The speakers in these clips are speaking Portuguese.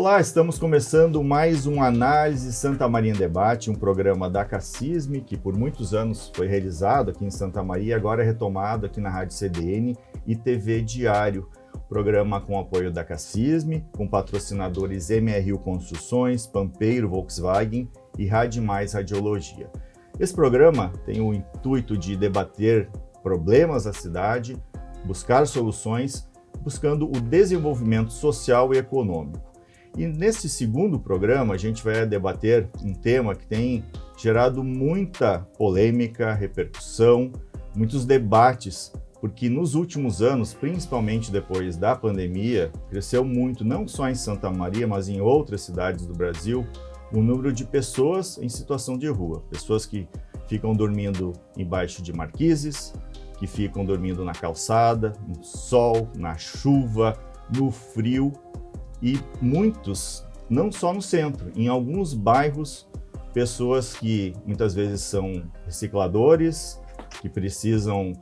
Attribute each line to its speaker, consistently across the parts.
Speaker 1: Olá, estamos começando mais um Análise Santa Maria em Debate, um programa da CACISM, que por muitos anos foi realizado aqui em Santa Maria, agora é retomado aqui na Rádio CDN e TV Diário. Programa com apoio da CACISM, com patrocinadores MRU Construções, Pampeiro Volkswagen e Rádio Mais Radiologia. Esse programa tem o intuito de debater problemas da cidade, buscar soluções, buscando o desenvolvimento social e econômico. E nesse segundo programa a gente vai debater um tema que tem gerado muita polêmica, repercussão, muitos debates, porque nos últimos anos, principalmente depois da pandemia, cresceu muito, não só em Santa Maria, mas em outras cidades do Brasil, o número de pessoas em situação de rua. Pessoas que ficam dormindo embaixo de marquises, que ficam dormindo na calçada, no sol, na chuva, no frio. E muitos, não só no centro, em alguns bairros, pessoas que muitas vezes são recicladores, que precisam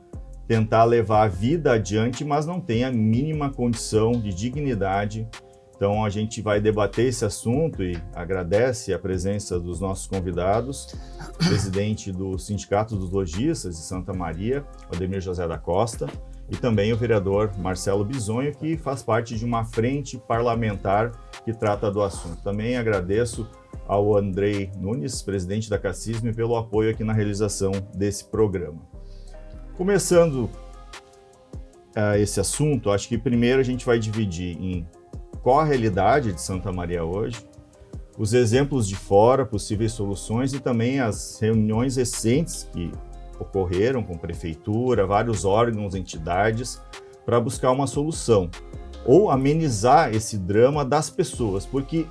Speaker 1: tentar levar a vida adiante, mas não têm a mínima condição de dignidade. Então a gente vai debater esse assunto e agradece a presença dos nossos convidados, presidente do Sindicato dos Lojistas de Santa Maria, Ademir José da Costa, e também o vereador Marcelo Bisonho, que faz parte de uma frente parlamentar que trata do assunto. Também agradeço ao Andrei Nunes, presidente da CACISM, pelo apoio aqui na realização desse programa. Começando esse assunto, acho que primeiro a gente vai dividir em qual a realidade de Santa Maria hoje, os exemplos de fora, possíveis soluções e também as reuniões recentes que ocorreram com prefeitura, vários órgãos, entidades, para buscar uma solução ou amenizar esse drama das pessoas, porque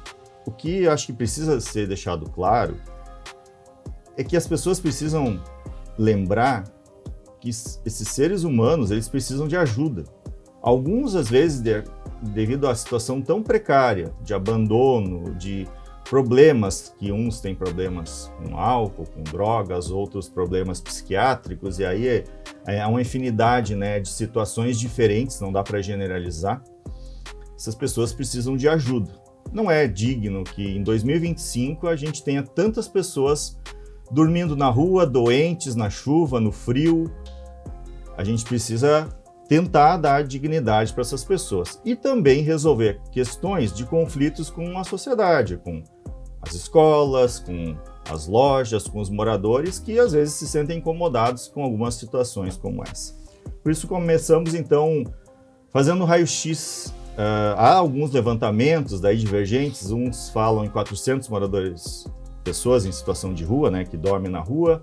Speaker 1: o que acho que precisa ser deixado claro é que as pessoas precisam lembrar que esses seres humanos, eles precisam de ajuda. Alguns, às vezes, devido à situação tão precária, de abandono, de problemas, que uns têm problemas com álcool, com drogas, outros problemas psiquiátricos, e aí é uma infinidade, né, de situações diferentes, não dá para generalizar. Essas pessoas precisam de ajuda. Não é digno que em 2025 a gente tenha tantas pessoas dormindo na rua, doentes, na chuva, no frio. A gente precisa tentar dar dignidade para essas pessoas e também resolver questões de conflitos com a sociedade, com as escolas, com as lojas, com os moradores que às vezes se sentem incomodados com algumas situações como essa. Por isso começamos então fazendo raio-x. Há alguns levantamentos daí divergentes, uns falam em 400 moradores, pessoas em situação de rua, né, que dormem na rua.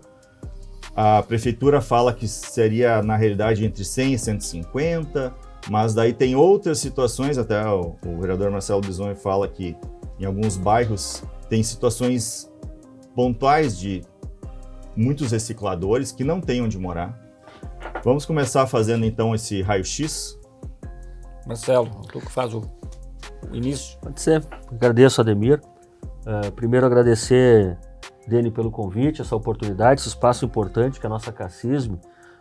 Speaker 1: A prefeitura fala que seria, na realidade, entre 100 e 150, mas daí tem outras situações, até o vereador Marcelo Bisonho fala que em alguns bairros tem situações pontuais de muitos recicladores que não têm onde morar. Vamos começar fazendo, então, esse raio-x?
Speaker 2: Marcelo, tu que faz o início.
Speaker 3: Pode ser. Agradeço, Ademir. Primeiro, agradecer Dene pelo convite, essa oportunidade, esse espaço importante que a nossa CACISM,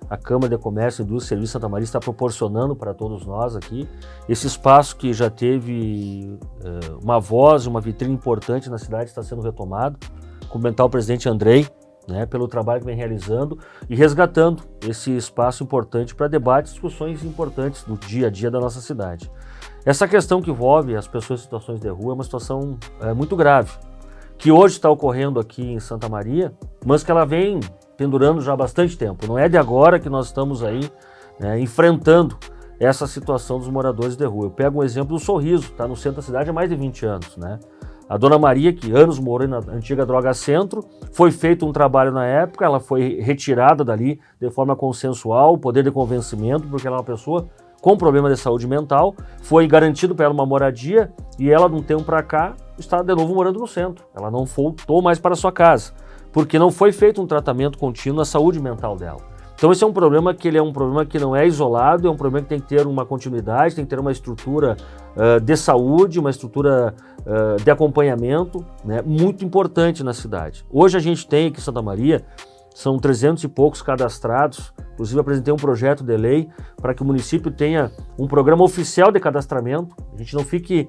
Speaker 3: a Câmara de Comércio, Indústria e Serviço Santa Maria, está proporcionando para todos nós aqui. Esse espaço que já teve uma voz, uma vitrine importante na cidade, está sendo retomado. Cumprimentar o presidente Andrei, né, pelo trabalho que vem realizando e resgatando esse espaço importante para debates e discussões importantes do dia a dia da nossa cidade. Essa questão que envolve as pessoas em situações de rua é uma situação muito grave, que hoje está ocorrendo aqui em Santa Maria, mas que ela vem pendurando já há bastante tempo. Não é de agora que nós estamos aí, né, enfrentando essa situação dos moradores de rua. Eu pego um exemplo do Sorriso, está no centro da cidade há mais de 20 anos, né? A Dona Maria, que anos morou na antiga Droga Centro, foi feito um trabalho na época, ela foi retirada dali de forma consensual, poder de convencimento, porque ela é uma pessoa com problema de saúde mental, foi garantido para ela uma moradia e ela, de um tempo para cá, está de novo morando no centro. Ela não voltou mais para sua casa, porque não foi feito um tratamento contínuo na saúde mental dela. Então esse é um problema que não é isolado, é um problema que tem que ter uma continuidade, tem que ter uma estrutura de saúde, uma estrutura de acompanhamento, né, muito importante na cidade. Hoje a gente tem aqui em Santa Maria, são 300 e poucos cadastrados, inclusive apresentei um projeto de lei para que o município tenha um programa oficial de cadastramento A gente não fique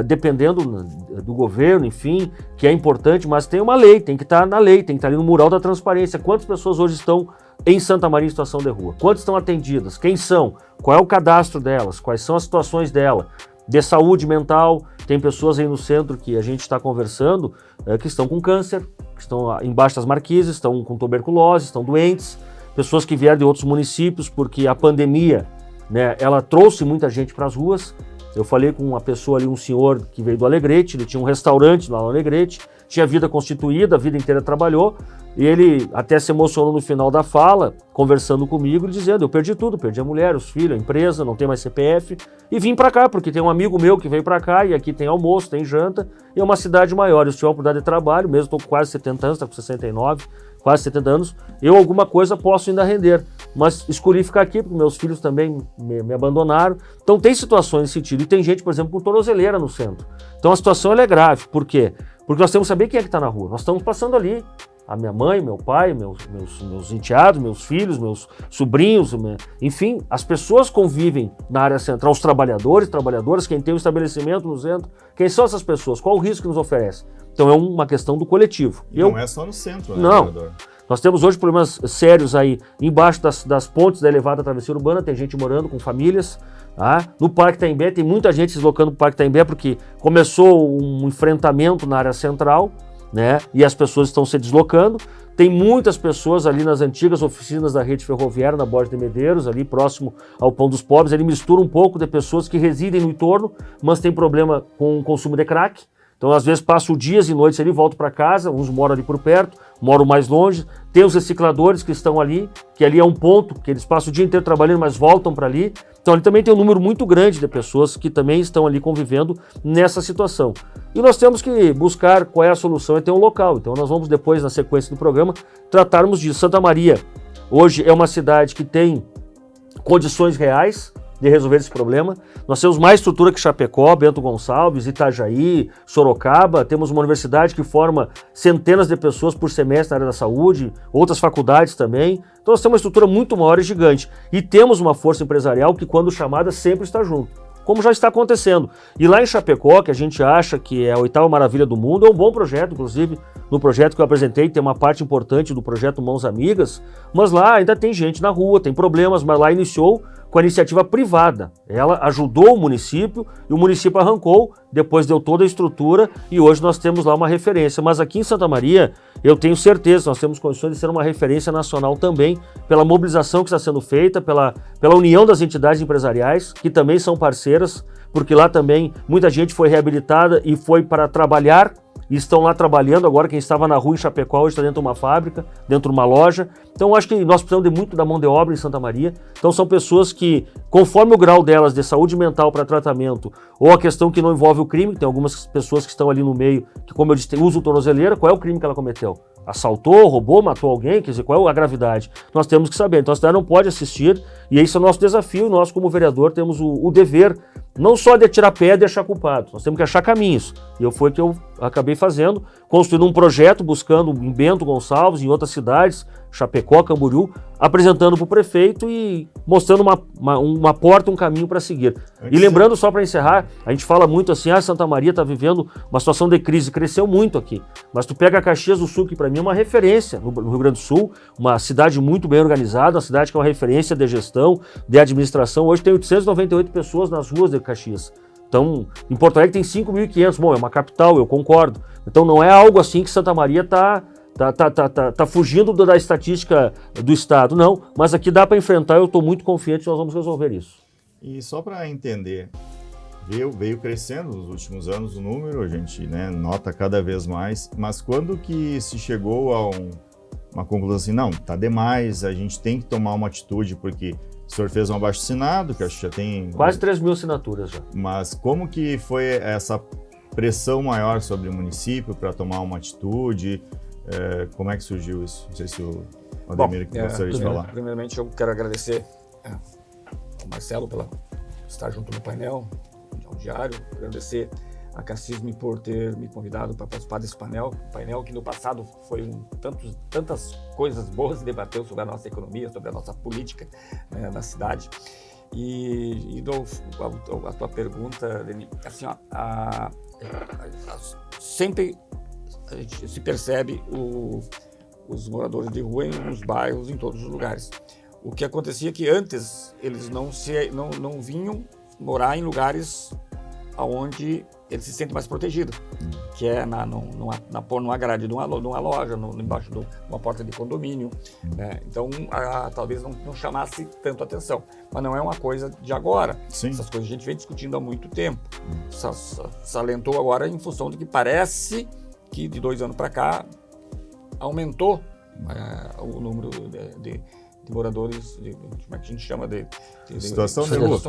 Speaker 3: dependendo do governo, enfim, que é importante, mas tem uma lei, tem que estar na lei, tem que estar ali no mural da transparência. Quantas pessoas hoje estão em Santa Maria em situação de rua? Quantas estão atendidas? Quem são? Qual é o cadastro delas? Quais são as situações dela? De saúde mental, tem pessoas aí no centro que a gente está conversando que estão com câncer, que estão embaixo das marquises, estão com tuberculose, estão doentes, pessoas que vieram de outros municípios porque a pandemia, né, ela trouxe muita gente para as ruas. Eu falei com uma pessoa ali, um senhor que veio do Alegrete, ele tinha um restaurante lá no Alegrete, tinha vida constituída, a vida inteira trabalhou, e ele até se emocionou no final da fala, conversando comigo, dizendo, eu perdi tudo, perdi a mulher, os filhos, a empresa, não tem mais CPF, e vim para cá, porque tem um amigo meu que veio para cá, e aqui tem almoço, tem janta, e é uma cidade maior, eu tive a oportunidade de trabalho, mesmo estou com quase 70 anos, está com 69, quase 70 anos, eu alguma coisa posso ainda render, mas escolhi ficar aqui porque meus filhos também me abandonaram. Então tem situações nesse sentido, e tem gente, por exemplo, com tornozeleira no centro. Então a situação ela é grave, por quê? Porque nós temos que saber quem é que está na rua, nós estamos passando ali, a minha mãe, meu pai, meus enteados, meus filhos, meus sobrinhos, enfim, as pessoas convivem na área central, os trabalhadoras, quem tem um estabelecimento no centro, quem são essas pessoas, qual o risco que nos oferece? Então é uma questão do coletivo.
Speaker 1: E não é só no centro, né,
Speaker 3: não.
Speaker 1: vereador?
Speaker 3: Nós temos hoje problemas sérios aí embaixo das pontes da elevada travessia urbana, tem gente morando com famílias. Tá? No Parque Itaimbé tem muita gente se deslocando para o Parque Itaimbé porque começou um enfrentamento na área central, né? E as pessoas estão se deslocando. Tem muitas pessoas ali nas antigas oficinas da rede ferroviária, na Borges de Medeiros, ali próximo ao Pão dos Pobres. Ele mistura um pouco de pessoas que residem no entorno, mas tem problema com o consumo de crack. Então, às vezes, passam dias e noites ali, voltam para casa, uns moram ali por perto, moram mais longe. Tem os recicladores que estão ali, que ali é um ponto, que eles passam o dia inteiro trabalhando, mas voltam para ali. Então, ali também tem um número muito grande de pessoas que também estão ali convivendo nessa situação. E nós temos que buscar qual é a solução, é ter um local. Então, nós vamos depois, na sequência do programa, tratarmos disso. Santa Maria, hoje, é uma cidade que tem condições reais de resolver esse problema. Nós temos mais estrutura que Chapecó, Bento Gonçalves, Itajaí, Sorocaba. Temos uma universidade que forma centenas de pessoas por semestre na área da saúde, outras faculdades também. Então nós temos uma estrutura muito maior e gigante. E temos uma força empresarial que, quando chamada, sempre está junto, como já está acontecendo. E lá em Chapecó, que a gente acha que é a 8ª maravilha do mundo, é um bom projeto, inclusive no projeto que eu apresentei tem uma parte importante do projeto Mãos Amigas, mas lá ainda tem gente na rua, tem problemas, mas lá iniciou com a iniciativa privada. Ela ajudou o município e o município arrancou, depois deu toda a estrutura e hoje nós temos lá uma referência. Mas aqui em Santa Maria, eu tenho certeza, nós temos condições de ser uma referência nacional também, pela mobilização que está sendo feita, pela união das entidades empresariais, que também são parceiras, porque lá também muita gente foi reabilitada e foi para trabalhar, e estão lá trabalhando. Agora quem estava na rua em Chapecó hoje está dentro de uma fábrica, dentro de uma loja. Então eu acho que nós precisamos de muito da mão de obra em Santa Maria. Então são pessoas que, conforme o grau delas de saúde mental para tratamento, ou a questão que não envolve o crime, tem algumas pessoas que estão ali no meio, que, como eu disse, usam tornozeleira. Qual é o crime que ela cometeu? Assaltou, roubou, matou alguém? Quer dizer, qual é a gravidade? Nós temos que saber. Então a cidade não pode assistir, e esse é o nosso desafio. Nós, como vereador, temos o dever não só de tirar pedra e achar culpado, nós temos que achar caminhos. E foi o que eu acabei fazendo, construindo um projeto, buscando em Bento Gonçalves, em outras cidades, Chapecó, Camboriú, apresentando para o prefeito e mostrando uma porta, um caminho para seguir. E lembrando, só para encerrar, a gente fala muito assim, Santa Maria está vivendo uma situação de crise, cresceu muito aqui. Mas tu pega Caxias do Sul, que para mim é uma referência no Rio Grande do Sul, uma cidade muito bem organizada, uma cidade que é uma referência de gestão, de administração. Hoje tem 898 pessoas nas ruas de Caxias. Então, em Porto Alegre tem 5.500. Bom, é uma capital, eu concordo. Então não é algo assim que Santa Maria está fugindo da estatística do Estado, não. Mas aqui dá para enfrentar, eu estou muito confiante que nós vamos resolver isso.
Speaker 1: E só para entender, veio crescendo nos últimos anos o número, a gente, né, nota cada vez mais, mas quando que se chegou a uma conclusão assim, não, tá demais, a gente tem que tomar uma atitude, porque o senhor fez um abaixo-assinado, que acho que já tem...
Speaker 3: Quase 3.000 assinaturas já.
Speaker 1: Mas como que foi essa pressão maior sobre o município para tomar uma atitude? Como é que surgiu isso? Não sei se o Ademir gostaria de falar.
Speaker 2: Primeiramente, eu quero agradecer ao Marcelo por estar junto no painel, ao Diário, agradecer a Cassisme por ter me convidado para participar desse painel que no passado foi tantas coisas boas e debateu sobre a nossa economia, sobre a nossa política na cidade. E a tua pergunta, Denis, assim, ó, sempre a gente se percebe os moradores de rua nos bairros, em todos os lugares. O que acontecia é que antes eles não vinham morar em lugares onde eles se sentem mais protegidos, que é numa grade de uma loja, embaixo de uma porta de condomínio, né? Então, talvez não chamasse tanto atenção. Mas não é uma coisa de agora.
Speaker 1: Sim.
Speaker 2: Essas coisas a gente vem discutindo há muito tempo. Salientou agora em função de que parece que de 2 anos para cá aumentou o número de moradores, como é que a gente chama
Speaker 1: situação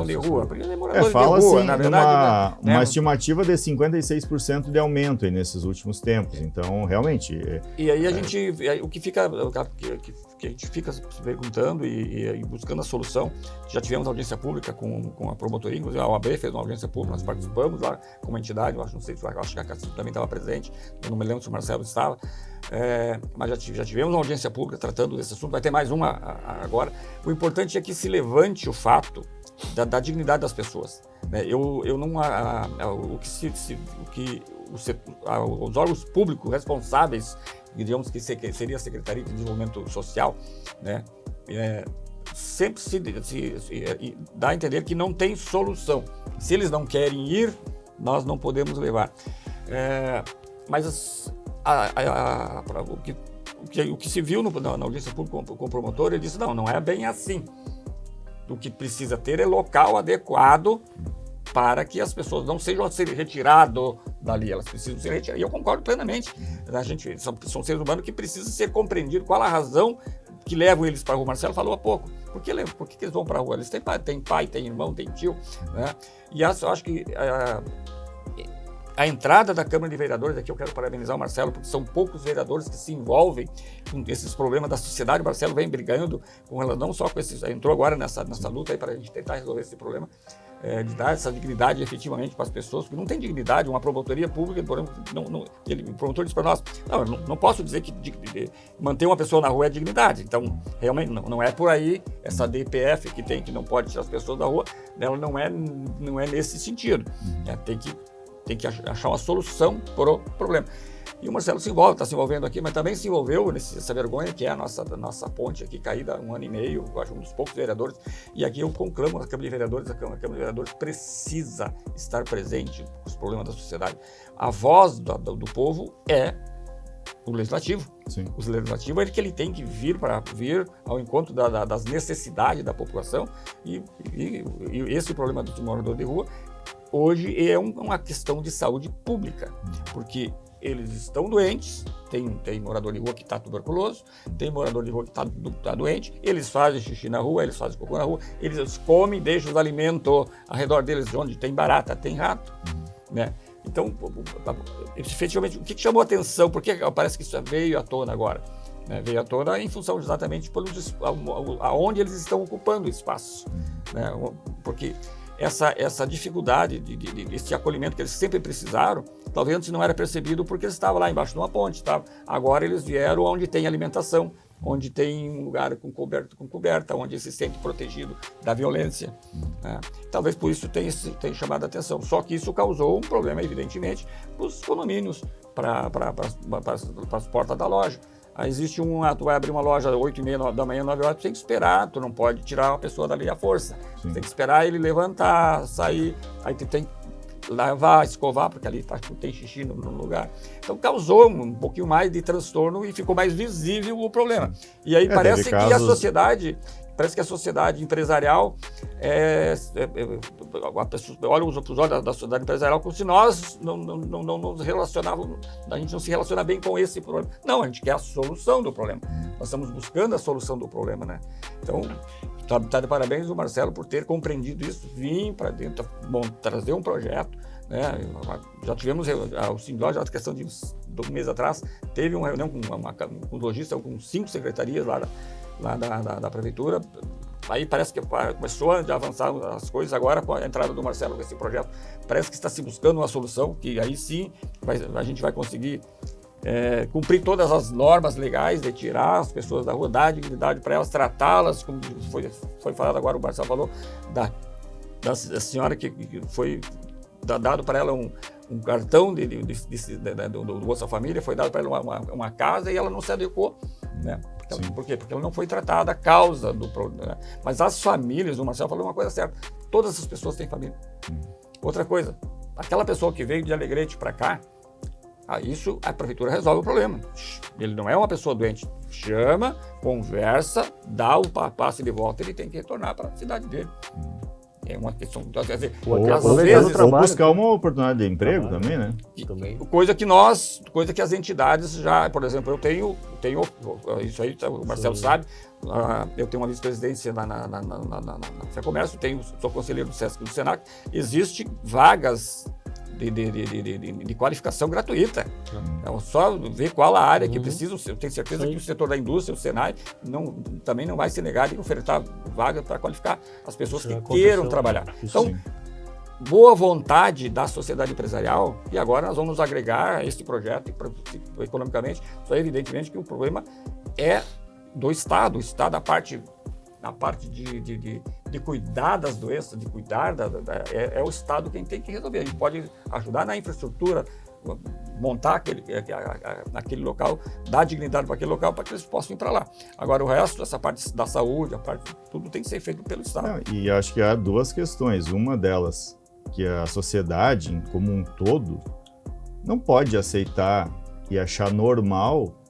Speaker 2: de rua. Porque moradores
Speaker 1: fala
Speaker 2: de rua,
Speaker 1: assim,
Speaker 2: na verdade,
Speaker 1: uma estimativa de 56% de aumento aí nesses últimos tempos. Então, realmente...
Speaker 2: E aí o que a gente fica se perguntando e buscando a solução, já tivemos audiência pública com a promotoria, inclusive a OAB fez uma audiência pública, nós participamos lá como entidade, acho que a Cacife também estava presente, eu não me lembro se o Marcelo estava, mas já tivemos uma audiência pública tratando desse assunto, vai ter mais uma agora. O importante é que se levante o fato da dignidade das pessoas, né? Eu não os órgãos públicos responsáveis, digamos que seria a Secretaria de Desenvolvimento Social, né? Sempre se dá a entender que não tem solução. Se eles não querem ir, nós não podemos levar. Mas o que se viu na audiência pública com o promotor, ele disse, não é bem assim. O que precisa ter é local adequado para que as pessoas não sejam retiradas dali, elas precisam ser retiradas. E eu concordo plenamente. A gente são seres humanos que precisam ser compreendidos qual a razão que levam eles para a rua. O Marcelo falou há pouco. Por que eles vão para a rua? Eles têm pai, têm irmão, têm tio, né? E eu acho que a entrada da Câmara de Vereadores, aqui eu quero parabenizar o Marcelo, porque são poucos vereadores que se envolvem com esses problemas da sociedade. O Marcelo vem brigando com ela, não só com esses, entrou agora nessa luta aí para a gente tentar resolver esse problema, de dar essa dignidade efetivamente para as pessoas, porque não tem dignidade. Uma promotoria pública, o promotor disse para nós, não posso dizer que manter uma pessoa na rua é dignidade. Então, realmente, não é por aí, essa DPF que não pode tirar as pessoas da rua, ela não é nesse sentido. Tem que achar uma solução para o problema. E o Marcelo está se envolvendo aqui, mas também se envolveu nessa vergonha que é a nossa ponte aqui caída há 1 ano e meio, eu acho um dos poucos vereadores. E aqui eu conclamo a Câmara de Vereadores, a Câmara de Vereadores precisa estar presente com os problemas da sociedade. A voz do povo é o Legislativo.
Speaker 1: Sim. O
Speaker 2: Legislativo é que ele tem que vir ao encontro das necessidades da população e esse problema do morador de rua hoje é uma questão de saúde pública, porque eles estão doentes, tem morador de rua que está tuberculoso, tem morador de rua que está doente, eles fazem xixi na rua, eles fazem cocô na rua, eles comem, deixam os alimentos ao redor deles, onde tem barata, tem rato, né? Então, efetivamente, o que chamou a atenção, porque parece que isso veio à tona agora, né? Veio à tona em função exatamente aonde eles estão ocupando o espaço, né? Porque essa dificuldade esse acolhimento que eles sempre precisaram, talvez antes não era percebido porque eles estavam lá embaixo de uma ponte, tá? Agora eles vieram onde tem alimentação, onde tem um lugar com coberta, onde se sente protegido da violência, né? Talvez por isso tenha chamado a atenção. Só que isso causou um problema, evidentemente, para os condomínios, para as portas da loja. Aí existe tu vai abrir uma loja às 8h30 da manhã, 9 horas, tu tem que esperar, tu não pode tirar a pessoa dali à força. Tu tem que esperar ele levantar, sair, aí tu tem que lavar, escovar, porque ali tem xixi no lugar. Então causou um pouquinho mais de transtorno e ficou mais visível o problema. E aí parece que a sociedade empresarial olha os olhos da sociedade empresarial como se nós não nos relacionávamos, a gente não se relaciona bem com esse problema. Não, a gente quer a solução do problema. Nós estamos buscando a solução do problema, né? Então, tá de parabéns o Marcelo por ter compreendido isso, vir para dentro, trazer um projeto, né? Já tivemos o Sindó, já na questão de um mês atrás, teve uma reunião com lojistas, com 5 secretarias lá da prefeitura. Aí parece que começou a avançar as coisas agora com a entrada do Marcelo com esse projeto. Parece que está se buscando uma solução que aí sim a gente vai conseguir cumprir todas as normas legais de tirar as pessoas da rua, dar dignidade para elas, tratá-las, como foi falado agora, o Marcelo falou, da senhora que foi dado para ela um cartão do Bolsa Família, foi dado para ela uma casa e ela não se adequou, né? Então, por quê? Porque ela não foi tratada a causa do problema. Né? Mas as famílias, o Marcelo falou uma coisa certa, todas as pessoas têm família. Outra coisa, aquela pessoa que veio de Alegrete para cá, isso a prefeitura resolve o problema. Ele não é uma pessoa doente. Chama, conversa, dá o passe de volta, ele tem que retornar para a cidade dele. É uma questão, quer dizer,
Speaker 1: ou buscar uma oportunidade de emprego também, né?
Speaker 2: Coisa que as entidades já, por exemplo, eu tenho isso aí, o Marcelo sabe, eu tenho uma vice-presidência na FEComércio, sou conselheiro do SESC e do SENAC, existe vagas de qualificação gratuita. Então, só ver qual a área que precisa. Eu tenho certeza que o setor da indústria, o Senai, também não vai se negar de ofertar vaga para qualificar as pessoas que queiram trabalhar. Então, boa vontade da sociedade empresarial, e agora nós vamos nos agregar a este projeto economicamente. Só evidentemente que o problema é do Estado. O Estado, a parte de cuidar das doenças, de cuidar é o Estado quem tem que resolver. A gente pode ajudar na infraestrutura, montar aquele local, dar dignidade para aquele local para que eles possam ir para lá. Agora, o resto, essa parte da saúde, tudo tem que ser feito pelo Estado.
Speaker 1: E acho que há duas questões. Uma delas, que a sociedade, como um todo, não pode aceitar e achar normal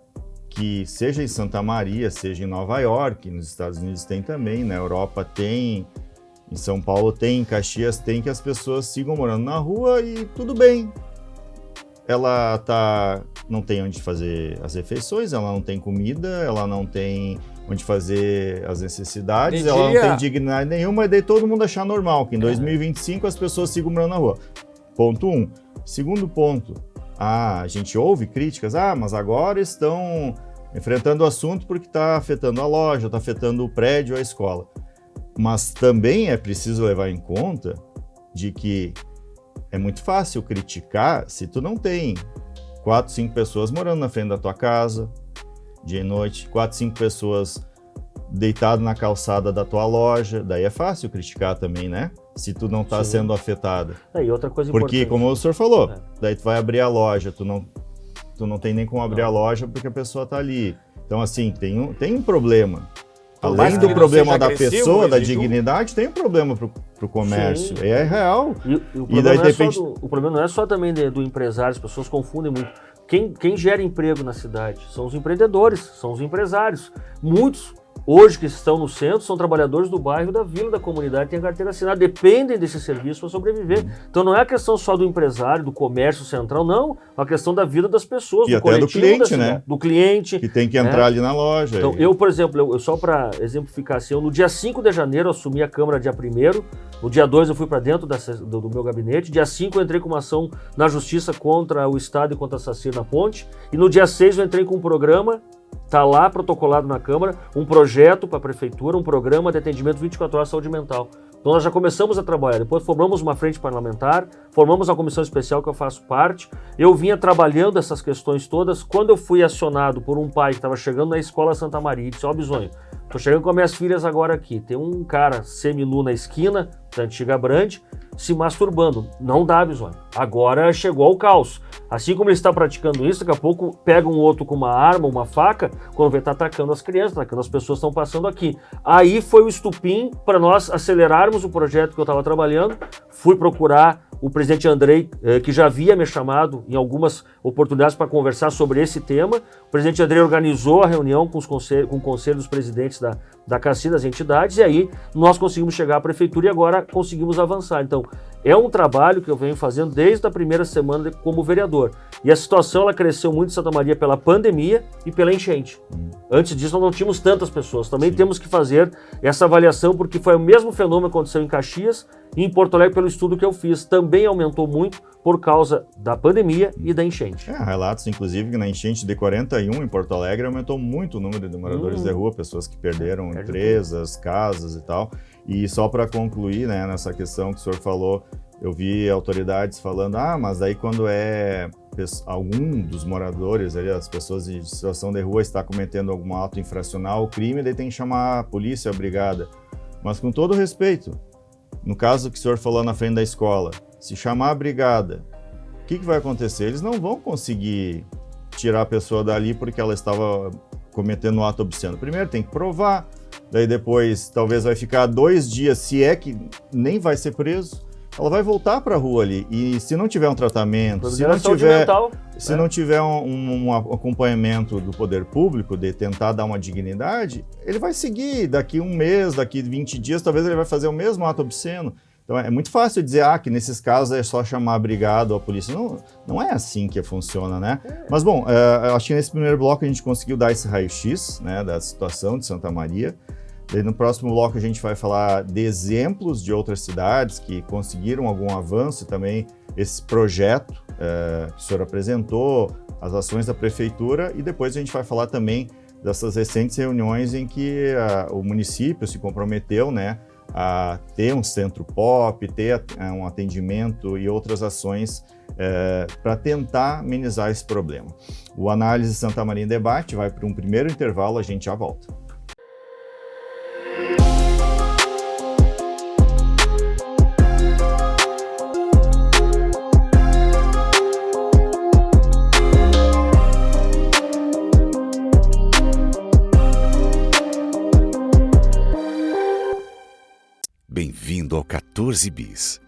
Speaker 1: que seja em Santa Maria, seja em Nova York, nos Estados Unidos tem também, na Europa tem, em São Paulo tem, em Caxias tem, que as pessoas sigam morando na rua e tudo bem. Ela não tem onde fazer as refeições, ela não tem comida, ela não tem onde fazer as necessidades, ela não tem dignidade nenhuma, e daí todo mundo achar normal, que em 2025 as pessoas sigam morando na rua. Ponto 1. Segundo ponto, a gente ouve críticas, mas agora estão enfrentando o assunto porque está afetando a loja, está afetando o prédio, a escola. Mas também é preciso levar em conta de que é muito fácil criticar se tu não tem 4, 5 pessoas morando na frente da tua casa, dia e noite, 4, 5 pessoas deitado na calçada da tua loja, daí é fácil criticar também, né? Se tu não está sendo afetada.
Speaker 3: E outra coisa
Speaker 1: porque,
Speaker 3: importante,
Speaker 1: como o senhor falou, daí tu vai abrir a loja, tu não tem nem como abrir a loja porque a pessoa está ali. Então, assim, tem um problema. Além do problema da pessoa, da dignidade, tem um problema pro comércio. É real.
Speaker 3: O problema não é só também do empresário, as pessoas confundem muito. Quem gera emprego na cidade são os empreendedores, são os empresários. Muitos, hoje que estão no centro, são trabalhadores do bairro, da vila, da comunidade, têm a carteira assinada, dependem desse serviço para sobreviver. Então não é a questão só do empresário, do comércio central, não. É a questão da vida das pessoas,
Speaker 1: e do até do cliente, né?
Speaker 3: Do cliente.
Speaker 1: Que tem que entrar ali na loja.
Speaker 3: Então, eu, por exemplo, só para exemplificar, assim, no dia 5 de janeiro eu assumi a Câmara dia 1º, no dia 2 eu fui para dentro do meu gabinete, dia 5 eu entrei com uma ação na Justiça contra o Estado e contra a SACIR na Ponte, e no dia 6 eu entrei com um programa. Está lá protocolado na Câmara, um projeto para a Prefeitura, um programa de atendimento 24 horas de saúde mental. Então nós já começamos a trabalhar, depois formamos uma frente parlamentar, formamos a comissão especial que eu faço parte. Eu vinha trabalhando essas questões todas. Quando eu fui acionado por um pai que estava chegando na escola Santa Maria e disse, Bisonho, estou chegando com as minhas filhas agora aqui, tem um cara semi-nu na esquina da antiga Brand, se masturbando. Não dá, Bisonho. Agora chegou ao caos. Assim como ele está praticando isso, daqui a pouco pega um outro com uma arma, uma faca, quando vê, está atacando as crianças, atacando as pessoas que estão passando aqui. Aí foi o estupim para nós acelerarmos o projeto que eu estava trabalhando. Fui procurar o presidente Andrei, que já havia me chamado em algumas oportunidades para conversar sobre esse tema. O presidente Andrei organizou a reunião com o conselho dos presidentes da CACI, das entidades, e aí nós conseguimos chegar à prefeitura e agora conseguimos avançar. Então, é um trabalho que eu venho fazendo desde a primeira semana como vereador. E a situação ela cresceu muito em Santa Maria pela pandemia e pela enchente. Antes disso, nós não tínhamos tantas pessoas. Também temos que fazer essa avaliação, porque foi o mesmo fenômeno que aconteceu em Caxias e em Porto Alegre, pelo estudo que eu fiz. Também aumentou muito por causa da pandemia e da enchente.
Speaker 1: Relatos, inclusive, que na enchente de 41 em Porto Alegre aumentou muito o número de moradores de rua, pessoas que perderam empresas, casas e tal. E só para concluir, né, nessa questão que o senhor falou, eu vi autoridades falando, mas aí quando é algum dos moradores, ali, as pessoas em situação de rua, está cometendo algum ato infracional, crime, daí tem que chamar a polícia, a brigada. Mas com todo respeito, no caso que o senhor falou na frente da escola, se chamar a brigada, o que vai acontecer? Eles não vão conseguir tirar a pessoa dali porque ela estava cometendo um ato obsceno. Primeiro tem que provar, daí depois talvez vai ficar 2 dias, se é que nem vai ser preso, ela vai voltar para a rua ali. E se não tiver um tratamento, se não tiver um acompanhamento do poder público de tentar dar uma dignidade, ele vai seguir daqui 1 mês, daqui 20 dias, talvez ele vai fazer o mesmo ato obsceno. Então é muito fácil dizer que nesses casos é só chamar a brigada ou a polícia. Não é assim que funciona, né? Mas bom, acho que nesse primeiro bloco a gente conseguiu dar esse raio-x, né, da situação de Santa Maria. Daí no próximo bloco a gente vai falar de exemplos de outras cidades que conseguiram algum avanço e também esse projeto que o senhor apresentou, as ações da prefeitura, e depois a gente vai falar também dessas recentes reuniões em que o município se comprometeu, né, a ter um centro POP, ter um atendimento e outras ações para tentar amenizar esse problema. O Análise Santa Maria em Debate vai para um primeiro intervalo, a gente já volta.
Speaker 4: Bem-vindo ao 14 Bis.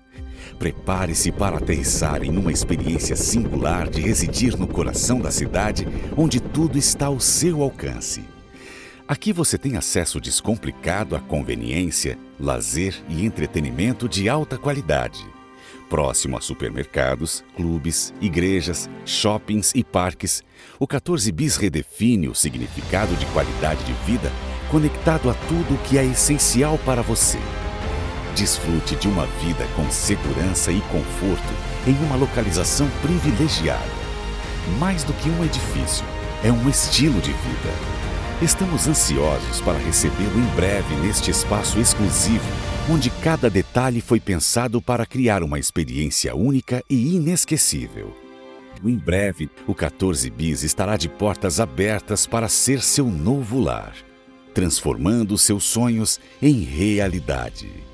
Speaker 4: Prepare-se para aterrissar em uma experiência singular de residir no coração da cidade, onde tudo está ao seu alcance. Aqui você tem acesso descomplicado à conveniência, lazer e entretenimento de alta qualidade. Próximo a supermercados, clubes, igrejas, shoppings e parques, o 14 Bis redefine o significado de qualidade de vida conectado a tudo o que é essencial para você. Desfrute de uma vida com segurança e conforto em uma localização privilegiada. Mais do que um edifício, é um estilo de vida. Estamos ansiosos para recebê-lo em breve neste espaço exclusivo, onde cada detalhe foi pensado para criar uma experiência única e inesquecível. Em breve, o 14 Bis estará de portas abertas para ser seu novo lar, transformando seus sonhos em realidade.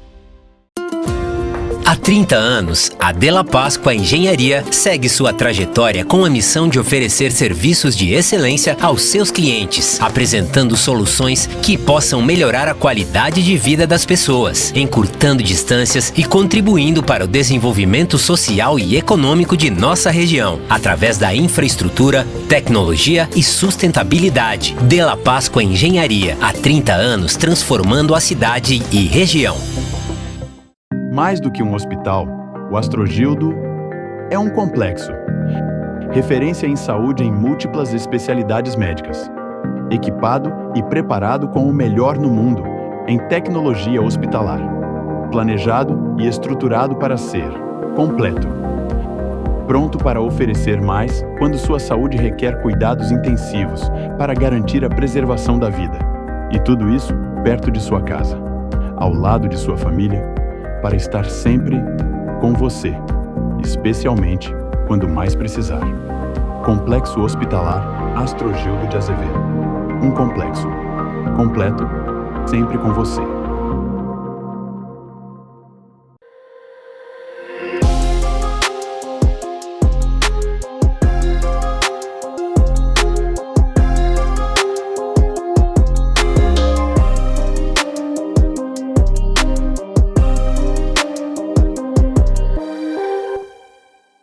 Speaker 5: Há 30 anos, a Della Páscoa Engenharia segue sua trajetória com a missão de oferecer serviços de excelência aos seus clientes, apresentando soluções que possam melhorar a qualidade de vida das pessoas, encurtando distâncias e contribuindo para o desenvolvimento social e econômico de nossa região, através da infraestrutura, tecnologia e sustentabilidade. Della Páscoa Engenharia, há 30 anos transformando a cidade e região.
Speaker 6: Mais do que um hospital, o Astrogildo é um complexo. Referência em saúde em múltiplas especialidades médicas. Equipado e preparado com o melhor no mundo em tecnologia hospitalar. Planejado e estruturado para ser completo. Pronto para oferecer mais quando sua saúde requer cuidados intensivos para garantir a preservação da vida. E tudo isso perto de sua casa, ao lado de sua família, para estar sempre com você, especialmente quando mais precisar. Complexo Hospitalar Astrogildo de Azevedo. Um complexo completo, sempre com você.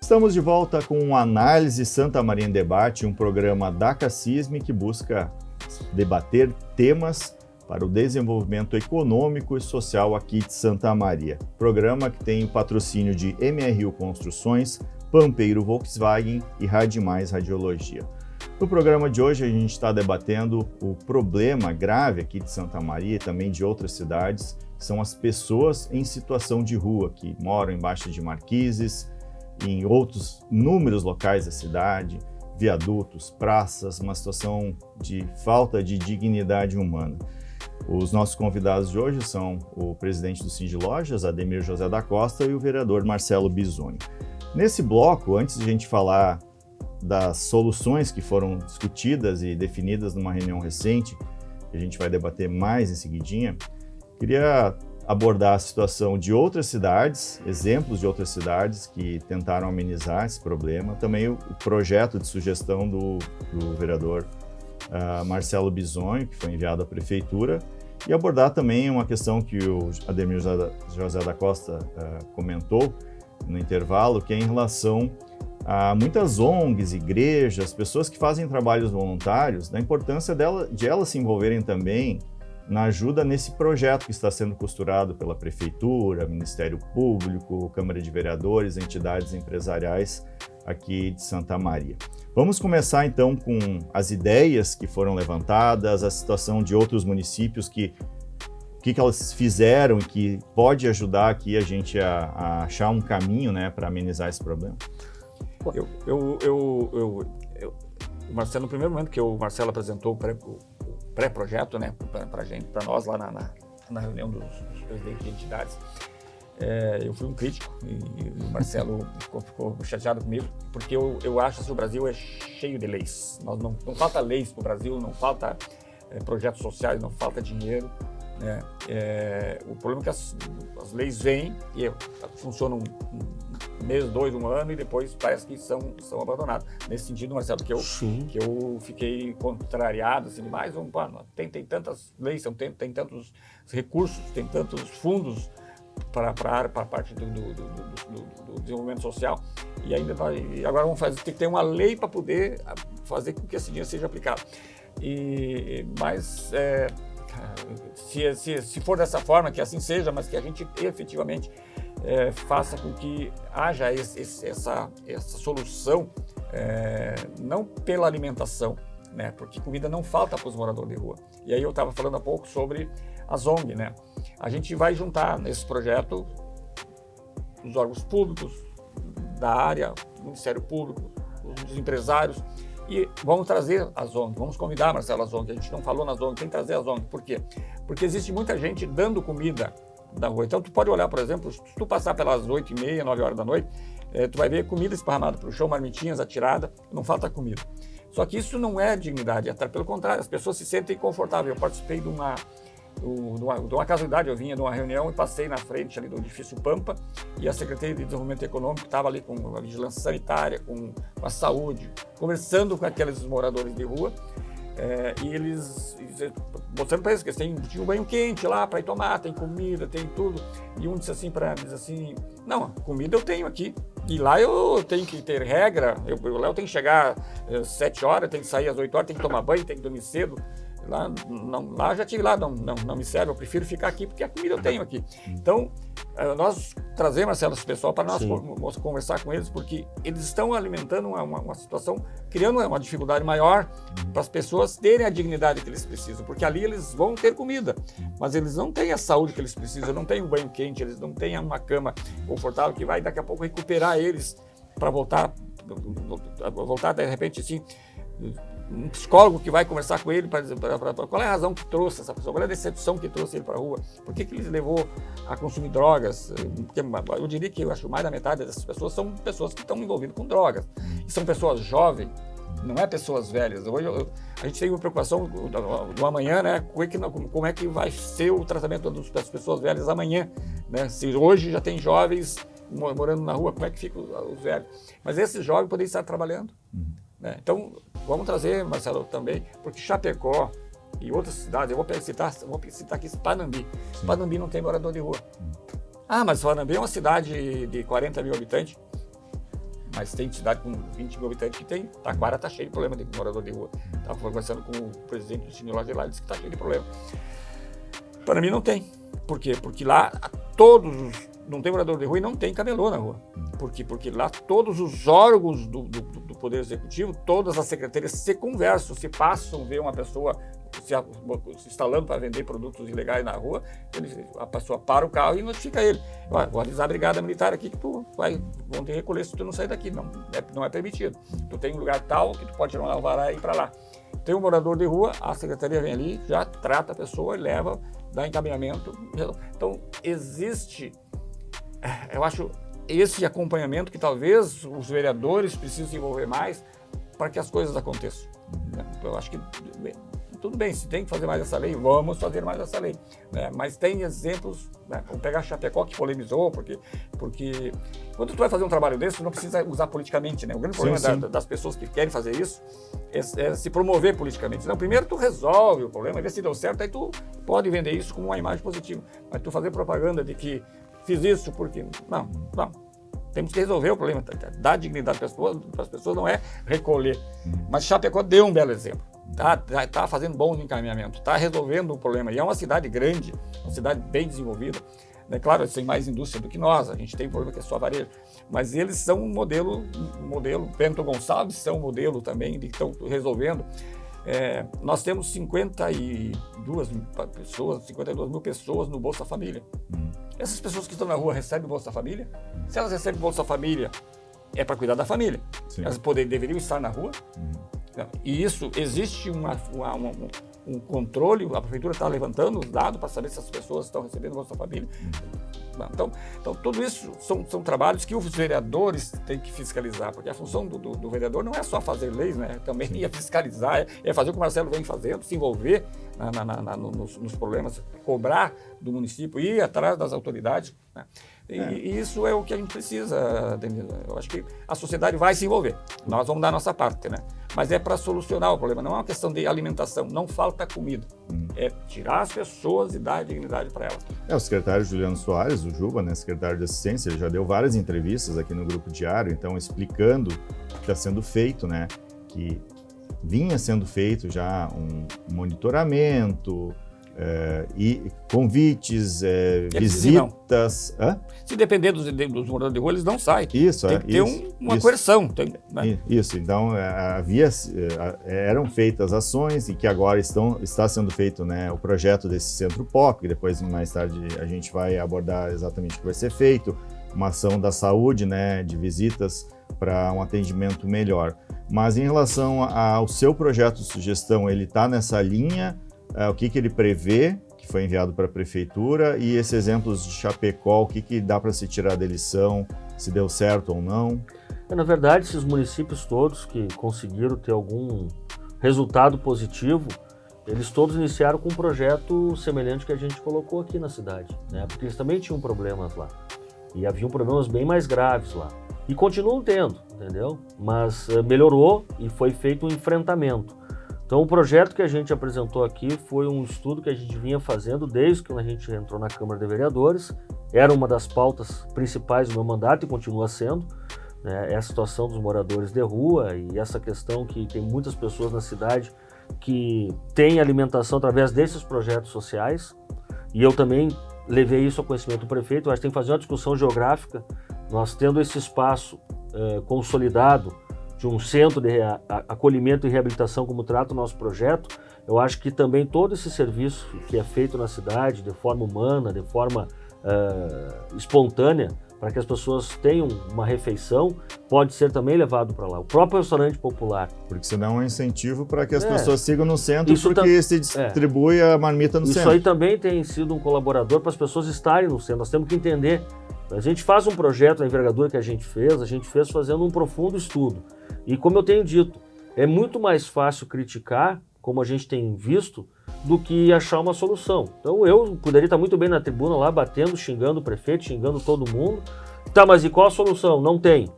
Speaker 1: Estamos de volta com o Análise Santa Maria em Debate, um programa da CACISM que busca debater temas para o desenvolvimento econômico e social aqui de Santa Maria. Programa que tem o patrocínio de MRU Construções, Pampeiro Volkswagen e Radimais Radiologia. No programa de hoje a gente está debatendo o problema grave aqui de Santa Maria e também de outras cidades, são as pessoas em situação de rua, que moram embaixo de marquises, em outros inúmeros locais da cidade, viadutos, praças, uma situação de falta de dignidade humana. Os nossos convidados de hoje são o presidente do Cindy Lojas, Ademir José da Costa, e o vereador Marcelo Bisoni. Nesse bloco, antes de a gente falar das soluções que foram discutidas e definidas numa reunião recente, que a gente vai debater mais em seguidinha, queria abordar a situação de outras cidades, exemplos de outras cidades que tentaram amenizar esse problema, também o projeto de sugestão do vereador Marcelo Bisonho, que foi enviado à prefeitura, e abordar também uma questão que o Ademir José da Costa comentou no intervalo, que é em relação a muitas ONGs, igrejas, pessoas que fazem trabalhos voluntários, da importância de elas se envolverem também na ajuda nesse projeto que está sendo costurado pela Prefeitura, Ministério Público, Câmara de Vereadores, entidades empresariais aqui de Santa Maria. Vamos começar então com as ideias que foram levantadas, a situação de outros municípios, o que elas fizeram e que pode ajudar aqui a gente a achar um caminho, né, para amenizar esse problema.
Speaker 2: Marcelo, no primeiro momento que o Marcelo apresentou o pré-projeto, né, para nós lá na reunião dos presidentes de entidades, eu fui um crítico e o Marcelo ficou chateado comigo, porque eu acho que o Brasil é cheio de leis. Não falta leis para o Brasil, não falta projetos sociais, não falta dinheiro. O problema é que as leis vêm e funcionam um mês, 2, 1 ano e depois parece que são abandonadas. Nesse sentido, Marcelo, que eu fiquei contrariado, assim, demais, tem tantas leis, tem tantos recursos, tem tantos fundos para a parte do desenvolvimento social e agora tem que ter uma lei para poder fazer com que esse dinheiro seja aplicado. Mas se for dessa forma, que assim seja, mas que a gente efetivamente faça com que haja essa solução, não pela alimentação, né? Porque comida não falta para os moradores de rua. E aí eu estava falando há pouco sobre as ONG, né? A gente vai juntar nesse projeto os órgãos públicos da área, o Ministério Público, os empresários, e vamos trazer as ONG, vamos convidar, Marcelo, as ONG, a gente não falou nas ONG, tem que trazer as ONG. Por quê? Porque existe muita gente dando comida da rua. Então, tu pode olhar, por exemplo, se tu passar pelas 8h30, 9 horas da noite, tu vai ver comida esparramada para o chão, marmitinhas atiradas, não falta comida. Só que isso não é dignidade, pelo contrário, as pessoas se sentem confortáveis. Eu participei de uma casualidade, eu vinha de uma reunião e passei na frente ali do edifício Pampa e a Secretaria de Desenvolvimento Econômico estava ali com a vigilância sanitária, com a saúde, conversando com aqueles moradores de rua, e eles mostrando para eles que eles tinham um banho quente lá para ir tomar, tem comida, tem tudo. E um disse assim para eles assim, não, comida eu tenho aqui. E lá eu tenho que ter regra, lá eu tenho que chegar às 7 horas, tenho que sair às 8 horas, tenho que tomar banho, tenho que dormir cedo. Lá eu já estive lá, não me serve, eu prefiro ficar aqui porque a comida eu tenho aqui. Então, nós trazemos, Marcelo, esse pessoal para nós conversar com eles, porque eles estão alimentando uma situação, criando uma dificuldade maior para as pessoas terem a dignidade que eles precisam, porque ali eles vão ter comida, mas eles não têm a saúde que eles precisam, não têm um banho quente, eles não têm uma cama confortável que vai daqui a pouco recuperar eles para voltar de repente assim, um psicólogo que vai conversar com ele para dizer qual é a razão que trouxe essa pessoa, qual é a decepção que trouxe ele para a rua, por que ele levou a consumir drogas. Porque eu diria que eu acho que mais da metade dessas pessoas são pessoas que estão envolvidas com drogas, e são pessoas jovens, não é pessoas velhas. Hoje a gente tem uma preocupação do amanhã, né? Como é que vai ser o tratamento das pessoas velhas amanhã, né? Se hoje já tem jovens morando na rua, como é que ficam os velhos? Mas esses jovens poderiam estar trabalhando. Né? Então, vamos trazer, Marcelo, também, porque Chapecó e outras cidades, eu vou citar aqui Panambi. Panambi não tem morador de rua. Mas Panambi é uma cidade de 40 mil habitantes, mas tem cidade com 20 mil habitantes que tem. Taquara está cheio de problema de morador de rua. Estava conversando com o presidente do Cine Loja lá, ele disse que está cheio de problema. Panambi não tem. Por quê? Porque lá não tem morador de rua e não tem camelô na rua. Porque lá todos os órgãos do Poder Executivo, todas as secretarias se conversam, se passam, vê uma pessoa se instalando para vender produtos ilegais na rua, a pessoa para o carro e notifica ele. Vou avisar a brigada militar aqui que vão te recolher se tu não sair daqui, não é permitido. Tu tem um lugar tal que tu pode tirar um alvará e ir para lá. Tem um morador de rua, a secretaria vem ali, já trata a pessoa e leva, dá encaminhamento. Então, existe, eu acho, esse acompanhamento que talvez os vereadores precisam se envolver mais, para que as coisas aconteçam. Eu acho que tudo bem, se tem que fazer mais essa lei, vamos fazer mais essa lei. Mas tem exemplos, vamos pegar Chapecó, que polemizou, porque quando tu vai fazer um trabalho desse, tu não precisa usar politicamente, né? O grande problema das pessoas que querem fazer isso é se promover politicamente. Não, primeiro tu resolve o problema, vê se deu certo, aí tu pode vender isso como uma imagem positiva. Mas tu fazer propaganda de que fiz isso porque... Não. Temos que resolver o problema, dar dignidade para as pessoas não é recolher. Mas Chapecó deu um belo exemplo. Tá fazendo bom encaminhamento, está resolvendo o problema. E é uma cidade grande, uma cidade bem desenvolvida. Claro, eles têm mais indústria do que nós, a gente tem um problema que é só varejo. Mas eles são um modelo, Bento Gonçalves são um modelo também, que estão resolvendo. Nós temos 52 mil pessoas no Bolsa Família. Essas pessoas que estão na rua recebem Bolsa Família? Se elas recebem Bolsa Família, é para cuidar da família. Sim. Elas deveriam estar na rua. E isso, existe um controle, a prefeitura está levantando os dados para saber se as pessoas estão recebendo Bolsa Família. Então, tudo isso são trabalhos que os vereadores têm que fiscalizar, porque a função do vereador não é só fazer leis, né? Também é fiscalizar, é fazer o que o Marcelo vem fazendo, se envolver nos problemas, cobrar do município, ir atrás das autoridades, né? E isso é o que a gente precisa, Denise. Eu acho que a sociedade vai se envolver, nós vamos dar a nossa parte, né? Mas é para solucionar o problema, não é uma questão de alimentação, não falta comida, é tirar as pessoas e dar dignidade para elas.
Speaker 1: O secretário Juliano Soares, o Juba, né, secretário de Assistência, ele já deu várias entrevistas aqui no Grupo Diário, então explicando o que está sendo feito, né, que vinha sendo feito já um monitoramento, e convites, visitas...
Speaker 2: Se depender dos moradores de rua, eles não saem.
Speaker 1: Isso,
Speaker 2: tem que ter uma coerção.
Speaker 1: Né? Isso, então eram feitas ações e que agora está sendo feito, né, o projeto desse Centro POC, que depois, mais tarde, a gente vai abordar exatamente o que vai ser feito, uma ação da saúde, né, de visitas para um atendimento melhor. Mas em relação ao seu projeto de sugestão, ele está nessa linha... o que ele prevê, que foi enviado para a prefeitura, e esses exemplos de Chapecó, o que dá para se tirar da lição, se deu certo ou não?
Speaker 3: Na verdade, esses municípios todos que conseguiram ter algum resultado positivo, eles todos iniciaram com um projeto semelhante que a gente colocou aqui na cidade, né? Porque eles também tinham problemas lá, e haviam problemas bem mais graves lá. E continuam tendo, entendeu? Mas melhorou e foi feito um enfrentamento. Então, o projeto que a gente apresentou aqui foi um estudo que a gente vinha fazendo desde que a gente entrou na Câmara de Vereadores. Era uma das pautas principais do meu mandato e continua sendo, né? É a situação dos moradores de rua e essa questão que tem muitas pessoas na cidade que têm alimentação através desses projetos sociais. E eu também levei isso ao conhecimento do prefeito. Eu acho que tem que fazer uma discussão geográfica. Nós tendo esse espaço consolidado, de um centro de acolhimento e reabilitação, como trata o nosso projeto, eu acho que também todo esse serviço que é feito na cidade, de forma humana, de forma espontânea, para que as pessoas tenham uma refeição, pode ser também levado para lá. O próprio restaurante popular.
Speaker 1: Porque senão é um incentivo para que as pessoas sigam no centro, porque se distribui a marmita no centro.
Speaker 3: Isso aí também tem sido um colaborador para as pessoas estarem no centro. Nós temos que entender. A gente faz um projeto na envergadura que a gente fez fazendo um profundo estudo. E como eu tenho dito, é muito mais fácil criticar, como a gente tem visto, do que achar uma solução. Então eu poderia estar muito bem na tribuna lá, batendo, xingando o prefeito, xingando todo mundo. Tá, mas e qual a solução? Não tem.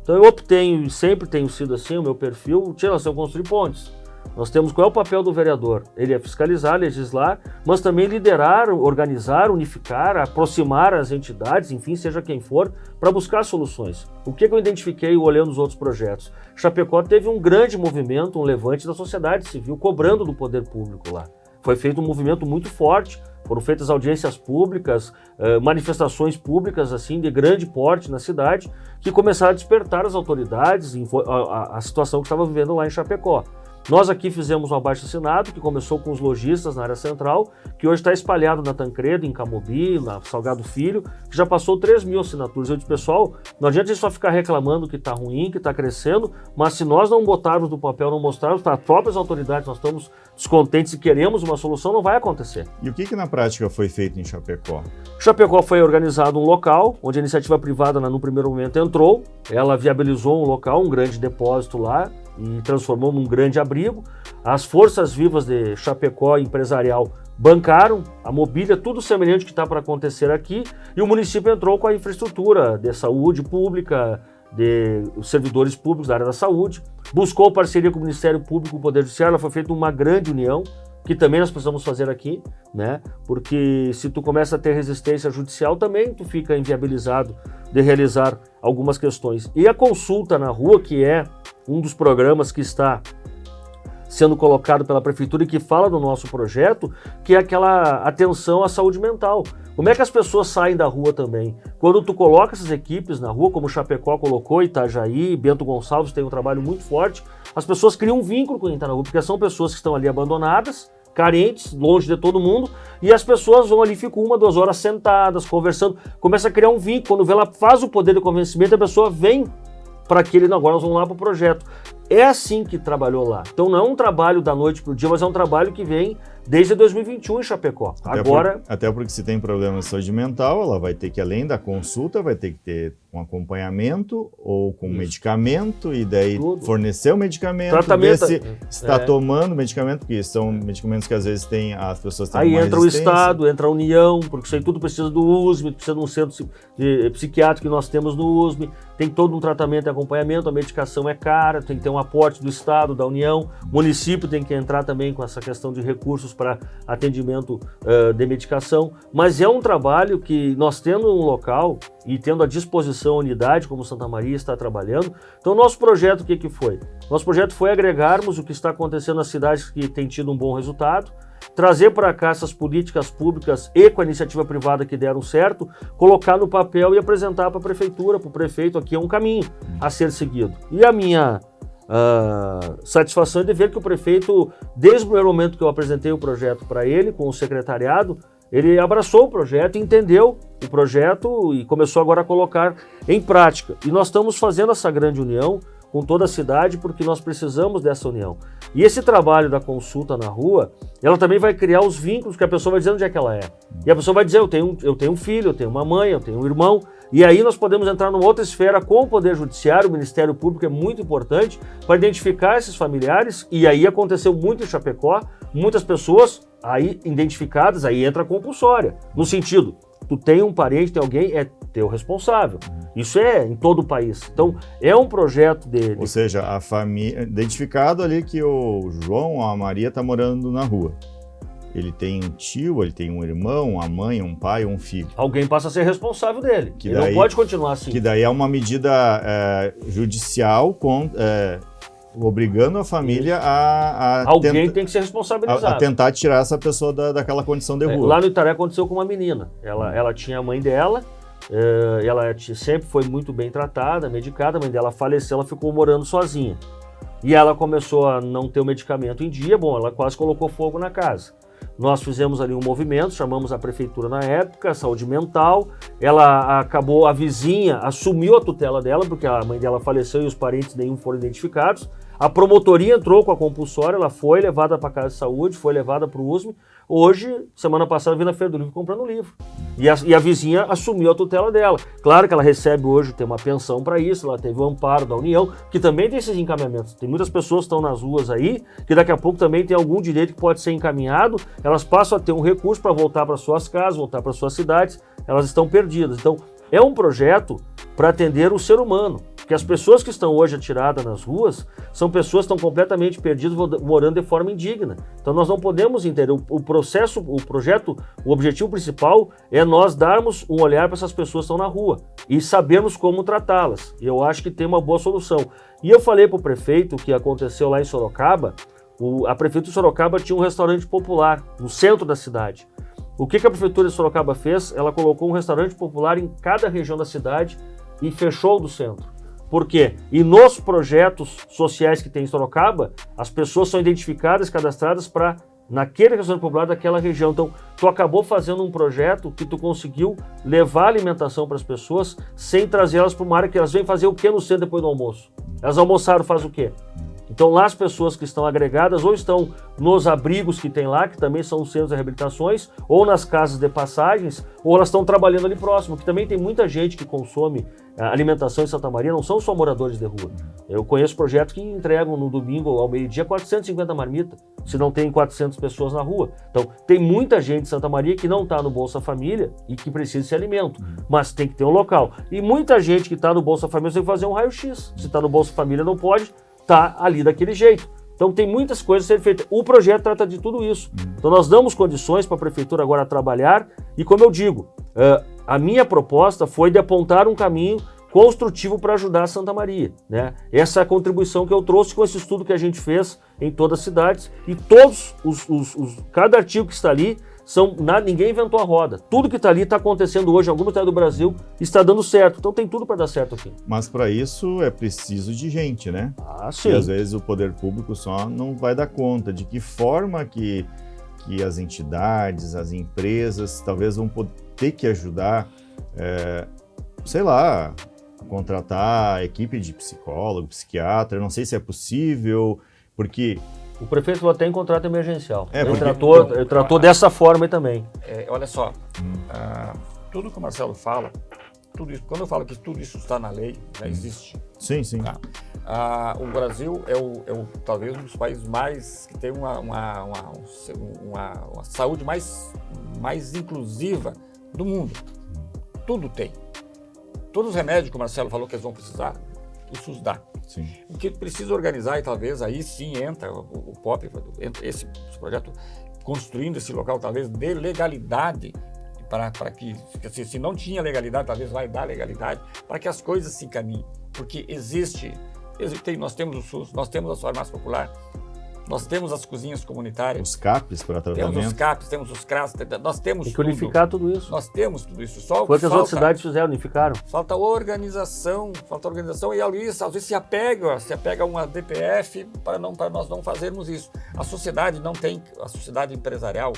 Speaker 3: Então eu optei, e sempre tenho sido assim, o meu perfil, nós temos construir pontes. Nós temos qual é o papel do vereador? Ele é fiscalizar, legislar, mas também liderar, organizar, unificar, aproximar as entidades, enfim, seja quem for, para buscar soluções. O que eu identifiquei olhando os outros projetos? Chapecó teve um grande movimento, um levante da sociedade civil, cobrando do poder público lá. Foi feito um movimento muito forte, foram feitas audiências públicas, manifestações públicas assim de grande porte na cidade, que começaram a despertar as autoridades, a situação que estava vivendo lá em Chapecó. Nós aqui fizemos um abaixo-assinado que começou com os lojistas na área central, que hoje está espalhado na Tancredo, em Camobi, na Salgado Filho, que já passou 3.000 assinaturas. Eu disse, pessoal, não adianta só ficar reclamando que está ruim, que está crescendo, mas se nós não botarmos no papel, não mostrarmos para as próprias autoridades, nós estamos descontentes e queremos uma solução, não vai acontecer.
Speaker 1: E o que na prática foi feito em Chapecó?
Speaker 3: Chapecó foi organizado um local, onde a iniciativa privada no primeiro momento entrou, ela viabilizou um local, um grande depósito lá, e transformou num grande abrigo. As forças vivas de Chapecó empresarial bancaram a mobília, tudo semelhante que está para acontecer aqui, e o município entrou com a infraestrutura de saúde pública, de servidores públicos da área da saúde, buscou parceria com o Ministério Público e o Poder Judiciário. Ela foi feita uma grande união, que também nós precisamos fazer aqui, né? Porque se tu começa a ter resistência judicial, também tu fica inviabilizado de realizar algumas questões. E a consulta na rua, que é um dos programas que está sendo colocado pela Prefeitura e que fala do nosso projeto, que é aquela atenção à saúde mental. Como é que as pessoas saem da rua também? Quando tu coloca essas equipes na rua, como Chapecó colocou, Itajaí, Bento Gonçalves tem um trabalho muito forte, as pessoas criam um vínculo com quem está na rua, porque são pessoas que estão ali abandonadas, carentes, longe de todo mundo, e as pessoas vão ali, ficam 1, 2 horas sentadas, conversando, começa a criar um vínculo. Quando vê, ela faz o poder de convencimento, a pessoa vem para aquele, agora nós vamos lá para o projeto. É assim que trabalhou lá. Então não é um trabalho da noite para o dia, mas é um trabalho que vem desde 2021 em Chapecó.
Speaker 1: Até porque se tem problema de saúde mental, ela vai ter que, além da consulta, vai ter que ter um acompanhamento ou com medicamento, e daí fornecer o medicamento,
Speaker 3: tratamento,
Speaker 1: ver se está tomando medicamento, porque são medicamentos que às vezes as pessoas têm
Speaker 3: aí
Speaker 1: uma
Speaker 3: entra
Speaker 1: resistência.
Speaker 3: O Estado, entra a União, porque isso aí tudo precisa do USM, precisa de um centro psiquiátrico que nós temos no USM, tem todo um tratamento e acompanhamento, a medicação é cara, tem que ter um aporte do Estado, da União, o município tem que entrar também com essa questão de recursos para atendimento de medicação, mas é um trabalho que nós tendo um local e tendo à disposição a unidade, como Santa Maria está trabalhando. Então, nosso projeto, o que foi? Nosso projeto foi agregarmos o que está acontecendo nas cidades que têm tido um bom resultado, trazer para cá essas políticas públicas e com a iniciativa privada que deram certo, colocar no papel e apresentar para a prefeitura, para o prefeito. Aqui é um caminho a ser seguido. E a minha satisfação é de ver que o prefeito, desde o primeiro momento que eu apresentei o projeto para ele, com o secretariado, ele abraçou o projeto, entendeu o projeto e começou agora a colocar em prática. E nós estamos fazendo essa grande união com toda a cidade, porque nós precisamos dessa união. E esse trabalho da consulta na rua, ela também vai criar os vínculos, que a pessoa vai dizer onde é que ela é. E a pessoa vai dizer, eu tenho um filho, eu tenho uma mãe, eu tenho um irmão. E aí nós podemos entrar numa outra esfera com o Poder Judiciário, o Ministério Público é muito importante para identificar esses familiares. E aí aconteceu muito em Chapecó, muitas pessoas aí identificadas, aí entra a compulsória, no sentido, tu tem um parente, tem alguém, é teu responsável. Isso é em todo o país. Então, é um projeto de...
Speaker 1: Ou seja, a família, identificado ali que o João, a Maria está morando na rua. Ele tem um tio, ele tem um irmão, a mãe, um pai, um filho.
Speaker 3: Alguém passa a ser responsável dele. Ele não pode continuar assim.
Speaker 1: Que daí é uma medida judicial obrigando a família
Speaker 3: alguém tem que ser responsabilizado.
Speaker 1: A tentar tirar essa pessoa daquela condição de rua.
Speaker 3: Lá no Itaré aconteceu com uma menina. Ela tinha a mãe dela, ela sempre foi muito bem tratada, medicada, a mãe dela faleceu, ela ficou morando sozinha. E ela começou a não ter o medicamento em dia, ela quase colocou fogo na casa. Nós fizemos ali um movimento, chamamos a prefeitura na época, saúde mental, a vizinha assumiu a tutela dela, porque a mãe dela faleceu e os parentes nenhum foram identificados. A promotoria entrou com a compulsória, ela foi levada para a casa de saúde, foi levada para o USM. Hoje, semana passada, eu vi na Feira do Livro comprando livro. E a vizinha assumiu a tutela dela. Claro que ela recebe hoje, tem uma pensão para isso, ela teve o amparo da União, que também tem esses encaminhamentos. Tem muitas pessoas que estão nas ruas aí, que daqui a pouco também tem algum direito que pode ser encaminhado, elas passam a ter um recurso para voltar para suas casas, voltar para suas cidades, elas estão perdidas. Então, é um projeto para atender o ser humano. Porque as pessoas que estão hoje atiradas nas ruas são pessoas que estão completamente perdidas, morando de forma indigna. Então nós não podemos entender. O projeto, o objetivo principal é nós darmos um olhar para essas pessoas que estão na rua e sabermos como tratá-las. E eu acho que tem uma boa solução. E eu falei para o prefeito que aconteceu lá em Sorocaba, a prefeitura de Sorocaba tinha um restaurante popular no centro da cidade. O que a prefeitura de Sorocaba fez? Ela colocou um restaurante popular em cada região da cidade e fechou o do centro. Por quê? E nos projetos sociais que tem em Sorocaba, as pessoas são identificadas, cadastradas para naquele restaurante popular daquela região. Então, tu acabou fazendo um projeto que tu conseguiu levar alimentação para as pessoas sem trazer elas para uma área que elas vêm fazer o quê no centro depois do almoço? Elas almoçaram, faz o quê? Então lá as pessoas que estão agregadas ou estão nos abrigos que tem lá, que também são os centros de reabilitações, ou nas casas de passagens, ou elas estão trabalhando ali próximo, que também tem muita gente que consome alimentação em Santa Maria, não são só moradores de rua. Eu conheço projetos que entregam no domingo ao meio-dia 450 marmitas, se não tem 400 pessoas na rua. Então, tem muita gente em Santa Maria que não está no Bolsa Família e que precisa de alimento, mas tem que ter um local. E muita gente que está no Bolsa Família tem que fazer um raio-x. Se está no Bolsa Família não pode, está ali daquele jeito. Então, tem muitas coisas a serem feitas. O projeto trata de tudo isso. Então, nós damos condições para a Prefeitura agora trabalhar e, como eu digo, a minha proposta foi de apontar um caminho construtivo para ajudar a Santa Maria, né? Essa é a contribuição que eu trouxe com esse estudo que a gente fez em todas as cidades e todos cada artigo que está ali ninguém inventou a roda. Tudo que está ali está acontecendo hoje em alguma cidade do Brasil e está dando certo. Então tem tudo para dar certo aqui.
Speaker 1: Mas para isso é preciso de gente, né?
Speaker 3: Ah, sim.
Speaker 1: E às vezes o poder público só não vai dar conta. De que forma que as entidades, as empresas, talvez vão ter que ajudar, sei lá, contratar equipe de psicólogo, psiquiatra, eu não sei se é possível, porque...
Speaker 3: O prefeito falou até em contrato emergencial. Ele
Speaker 1: porque...
Speaker 3: tratou dessa forma aí também.
Speaker 2: Olha só, tudo que o Marcelo fala, tudo isso, quando eu falo que tudo isso está na lei, já existe.
Speaker 1: Sim, sim.
Speaker 2: Tá? O Brasil é talvez um dos países mais que tem uma saúde mais inclusiva do mundo. Tudo tem. Todos os remédios que o Marcelo falou que eles vão precisar, o SUS dá.
Speaker 1: Sim.
Speaker 2: O que precisa organizar, e talvez aí sim entra o POP, esse projeto, construindo esse local, talvez dê legalidade para que, se não tinha legalidade, talvez vai dar legalidade, para que as coisas se encaminhem. Porque nós temos o SUS, nós temos as farmácias populares, nós temos as cozinhas comunitárias.
Speaker 1: Os CAPs para tratamento.
Speaker 2: Temos os CAPs, temos os CRAS, nós temos
Speaker 3: Tem que unificar tudo isso.
Speaker 2: Nós temos tudo isso. Só
Speaker 3: foi o que as outras cidades fizeram, unificaram.
Speaker 2: Falta organização e ali, às vezes se apega a uma DPF para nós não fazermos isso. A sociedade empresarial,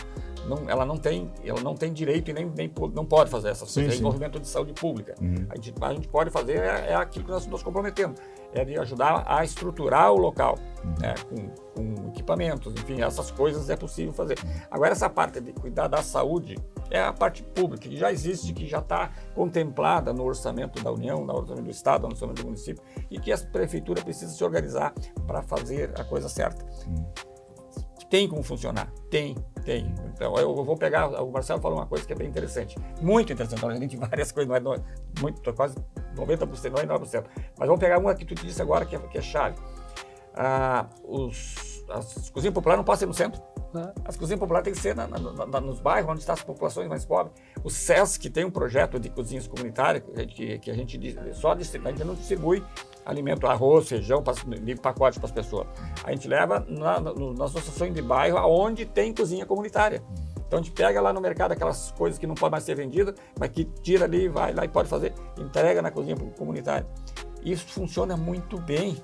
Speaker 2: ela não tem direito e nem não pode fazer essa coisa. É envolvimento de saúde pública. A gente pode fazer aquilo que nós nos comprometemos. É de ajudar a estruturar o local, né, com equipamentos, enfim, essas coisas é possível fazer. Agora, essa parte de cuidar da saúde é a parte pública, que já existe, que já está contemplada no orçamento da União, no orçamento do Estado, no orçamento do município, e que a prefeitura precisa se organizar para fazer a coisa certa. Tem como funcionar? Tem. Então, eu vou pegar, o Marcelo falou uma coisa que é bem interessante, muito interessante, a gente várias coisas, não é muito, quase 90%, não é 9%, mas vamos pegar uma que tu disse agora que é chave. As cozinhas populares não podem ser no centro. As cozinhas populares têm que ser nos bairros onde estão as populações mais pobres. O SESC tem um projeto de cozinhas comunitárias que a gente ainda não distribui alimento, arroz, feijão, de pacote para as pessoas. A gente leva nas associações de bairro onde tem cozinha comunitária. Então a gente pega lá no mercado aquelas coisas que não podem mais ser vendidas, mas que tira ali, vai lá e pode fazer, entrega na cozinha comunitária. Isso funciona muito bem.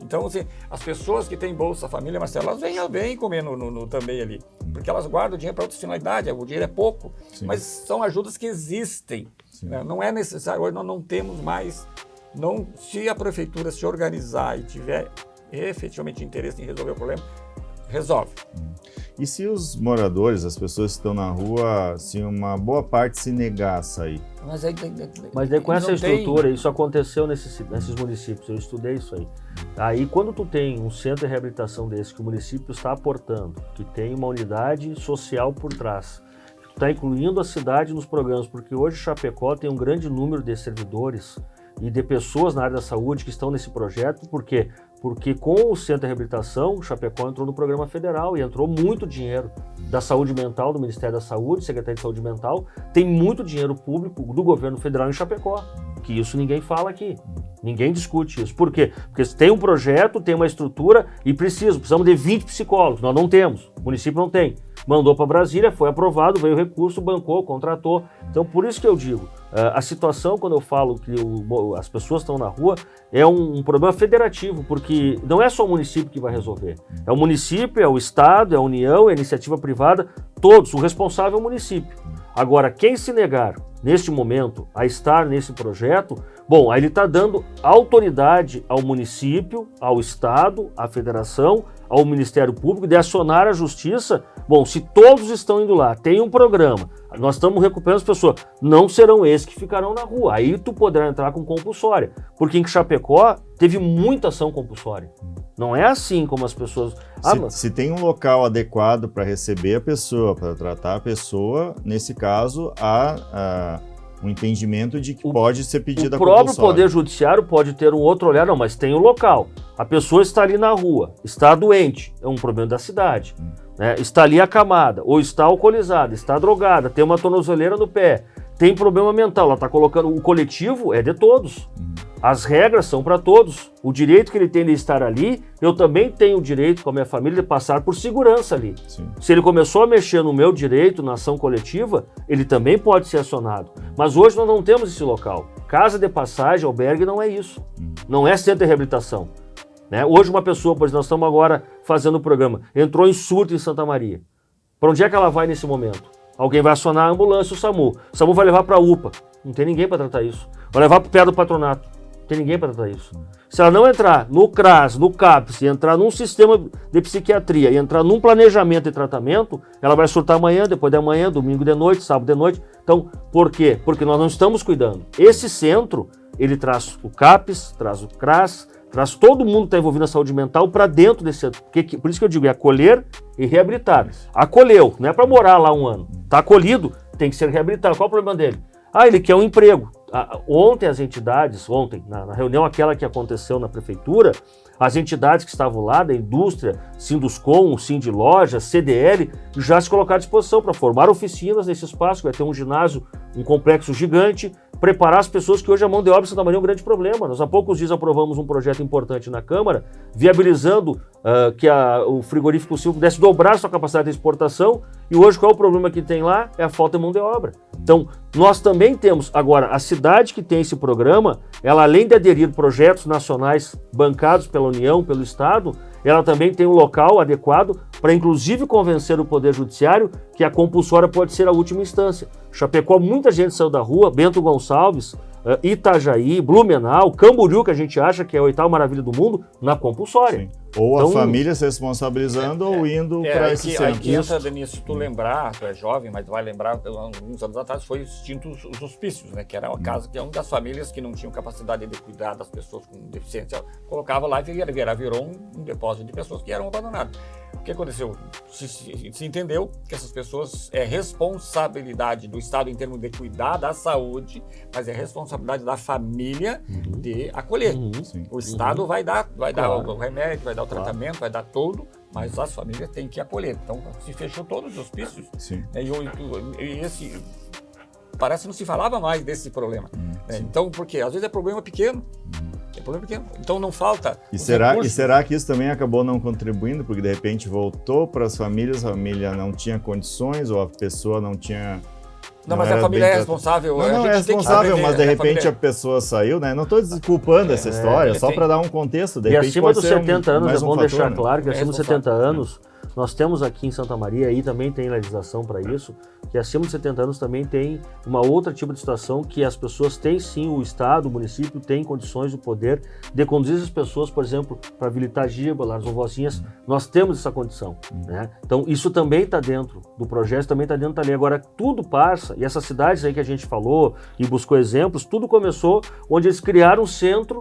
Speaker 2: Então, assim, as pessoas que têm Bolsa Família, Marcelo, elas vêm comer também ali, porque elas guardam o dinheiro para outra finalidade, o dinheiro é pouco, mas são ajudas que existem. Né? Não é necessário, hoje nós não temos mais, se a prefeitura se organizar e tiver efetivamente interesse em resolver o problema, resolve.
Speaker 1: E se os moradores, as pessoas que estão na rua, assim, uma boa parte se negar a sair?
Speaker 3: Mas daí com essa estrutura, isso aconteceu nesses municípios, eu estudei isso aí. Aí quando tu tem um centro de reabilitação desse que o município está aportando, que tem uma unidade social por trás, que tu está incluindo a cidade nos programas, porque hoje Chapecó tem um grande número de servidores e de pessoas na área da saúde que estão nesse projeto, por quê? Porque com o Centro de Reabilitação, o Chapecó entrou no programa federal e entrou muito dinheiro da saúde mental, do Ministério da Saúde, Secretaria de Saúde Mental, tem muito dinheiro público do governo federal em Chapecó, que isso ninguém fala aqui, ninguém discute isso. Por quê? Porque tem um projeto, tem uma estrutura e precisamos de 20 psicólogos, nós não temos, o município não tem. Mandou para Brasília, foi aprovado, veio o recurso, bancou, contratou. Então, por isso que eu digo, a situação, quando eu falo que as pessoas estão na rua, é um problema federativo, porque não é só o município que vai resolver. É o município, é o Estado, é a União, é a iniciativa privada, todos. O responsável é o município. Agora, quem se negar, neste momento, a estar nesse projeto, bom, aí ele está dando autoridade ao município, ao Estado, à Federação, ao Ministério Público de acionar a Justiça. Bom, se todos estão indo lá, tem um programa, nós estamos recuperando as pessoas, não serão esses que ficarão na rua. Aí tu poderá entrar com compulsória, porque em Chapecó teve muita ação compulsória. Não é assim como as pessoas...
Speaker 1: Se tem um local adequado para receber a pessoa, para tratar a pessoa, nesse caso, há um entendimento de que pode ser pedida a compulsória. O próprio
Speaker 3: Poder Judiciário pode ter um outro olhar, não, mas tem o local. A pessoa está ali na rua, está doente, é um problema da cidade. Né? Está ali acamada, ou está alcoolizada, está drogada, tem uma tornozeleira no pé, tem problema mental, ela está colocando... O coletivo é de todos. As regras são para todos. O direito que ele tem de estar ali, eu também tenho o direito, com a minha família, de passar por segurança ali. Sim. Se ele começou a mexer no meu direito, na ação coletiva, ele também pode ser acionado. Mas hoje nós não temos esse local. Casa de passagem, albergue, não é isso. Não é centro de reabilitação. Né? Hoje uma pessoa, por exemplo, nós estamos agora fazendo o programa, entrou em surto em Santa Maria. Para onde é que ela vai nesse momento? Alguém vai acionar a ambulância, o SAMU. O SAMU vai levar para a UPA. Não tem ninguém para tratar isso. Vai levar para o pé do patronato. Não tem ninguém para tratar isso. Se ela não entrar no CRAS, no CAPS, e entrar num sistema de psiquiatria, e entrar num planejamento de tratamento, ela vai surtar amanhã, depois de amanhã, domingo de noite, sábado de noite. Então, por quê? Porque nós não estamos cuidando. Esse centro, ele traz o CAPS, traz o CRAS, traz todo mundo que está envolvido na saúde mental para dentro desse centro. Por isso que eu digo, é acolher e reabilitar. Acolheu, não é para morar lá um ano. Está acolhido, tem que ser reabilitado. Qual o problema dele? Ele quer um emprego. Ontem as entidades, na reunião aquela que aconteceu na prefeitura, as entidades que estavam lá, da indústria, Sinduscom, Sindilojas, CDL, já se colocaram à disposição para formar oficinas nesse espaço, que vai ter um ginásio, um complexo gigante, preparar as pessoas, que hoje a mão de obra em Santa Maria é um grande problema. Nós há poucos dias aprovamos um projeto importante na Câmara, viabilizando que o frigorífico Silvio pudesse dobrar sua capacidade de exportação, e hoje qual é o problema que tem lá? É a falta de mão de obra. Então, nós também temos, agora, a cidade que tem esse programa, ela além de aderir projetos nacionais bancados pela União, pelo Estado, ela também tem um local adequado para inclusive convencer o Poder Judiciário que a compulsória pode ser a última instância. Chapecó, muita gente saiu da rua, Bento Gonçalves, Itajaí, Blumenau, Camboriú, que a gente acha que é a oitava maravilha do mundo, na compulsória.
Speaker 1: Sim. Ou então, a família se responsabilizando ou indo para esse centro.
Speaker 2: Aí que entra, Denise, se tu lembrar, tu é jovem, mas tu vai lembrar, alguns anos atrás foi extinto os hospícios, né? Que era uma casa que é uma das famílias que não tinham capacidade de cuidar das pessoas com deficiência. Colocava lá e virou um depósito de pessoas que eram abandonadas. O que aconteceu? Se entendeu que essas pessoas é responsabilidade do Estado em termos de cuidar da saúde, mas é responsabilidade da família de acolher. O Estado vai dar o remédio, vai dar o tratamento, vai dar tudo, mas as famílias têm que acolher. Então, se fechou todos os hospícios, né, e esse... Parece que não se falava mais desse problema. Né? Então, por quê? Às vezes é problema pequeno. Então não falta.
Speaker 1: E será que isso também acabou não contribuindo? Porque de repente voltou para as famílias, a família não tinha condições, ou a pessoa não tinha.
Speaker 2: Não, mas a família é responsável.
Speaker 1: Não é responsável, mas de repente a pessoa saiu, né? Não estou desculpando essa história, só para dar um contexto. De repente
Speaker 3: acima dos 70 anos, é bom deixar claro que acima dos 70 anos, nós temos aqui em Santa Maria, aí também tem legislação para isso, que acima de 70 anos também tem uma outra tipo de situação que as pessoas têm sim, o Estado, o município tem condições, o poder de conduzir as pessoas, por exemplo, para habilitar giba, as vovozinhas, nós temos essa condição. Né? Então isso também está dentro do projeto, também está dentro da lei. Agora tudo passa, e essas cidades aí que a gente falou e buscou exemplos, tudo começou onde eles criaram um centro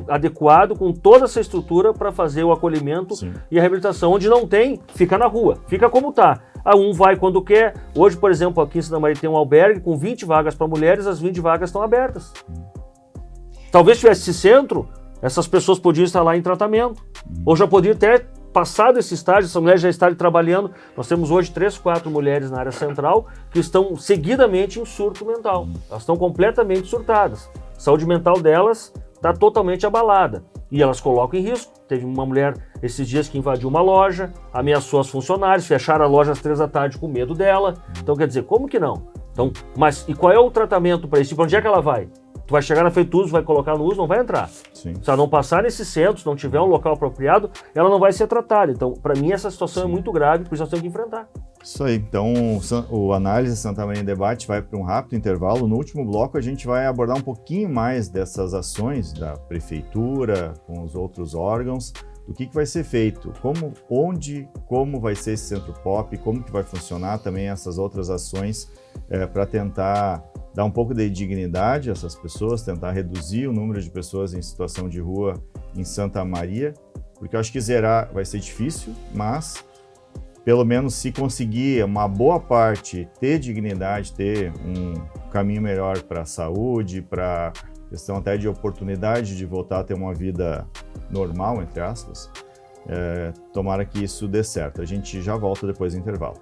Speaker 3: adequado com toda essa estrutura para fazer o acolhimento e a reabilitação. Onde não tem, fica na rua, fica como está. Um vai quando quer. Hoje, por exemplo, aqui em Santa Maria tem um albergue com 20 vagas para mulheres, as 20 vagas estão abertas. Talvez tivesse esse centro, essas pessoas podiam estar lá em tratamento. Ou já podiam ter passado esse estágio, essas mulheres já estarem trabalhando. Nós temos hoje 3, 4 mulheres na área central que estão seguidamente em surto mental. Elas estão completamente surtadas. A saúde mental delas está totalmente abalada. E elas colocam em risco. Teve uma mulher esses dias que invadiu uma loja, ameaçou as funcionárias, fecharam a loja às 3 da tarde com medo dela. Então, quer dizer, como que não? Então, mas e qual é o tratamento para isso? Para onde é que ela vai? Tu vai chegar na Feituso, vai colocar no uso, não vai entrar. Se ela não passar nesse centro, se não tiver um local apropriado, ela não vai ser tratada. Então, para mim, essa situação é muito grave, por isso nós temos que enfrentar.
Speaker 1: Isso aí, então o Análise Santa Maria em Debate vai para um rápido intervalo. No último bloco a gente vai abordar um pouquinho mais dessas ações da Prefeitura com os outros órgãos, do que vai ser feito, como vai ser esse Centro Pop, como que vai funcionar também essas outras ações para tentar dar um pouco de dignidade a essas pessoas, tentar reduzir o número de pessoas em situação de rua em Santa Maria, porque eu acho que zerar vai ser difícil, mas pelo menos se conseguir uma boa parte ter dignidade, ter um caminho melhor para a saúde, para questão até de oportunidade de voltar a ter uma vida normal, entre aspas, tomara que isso dê certo. A gente já volta depois do intervalo.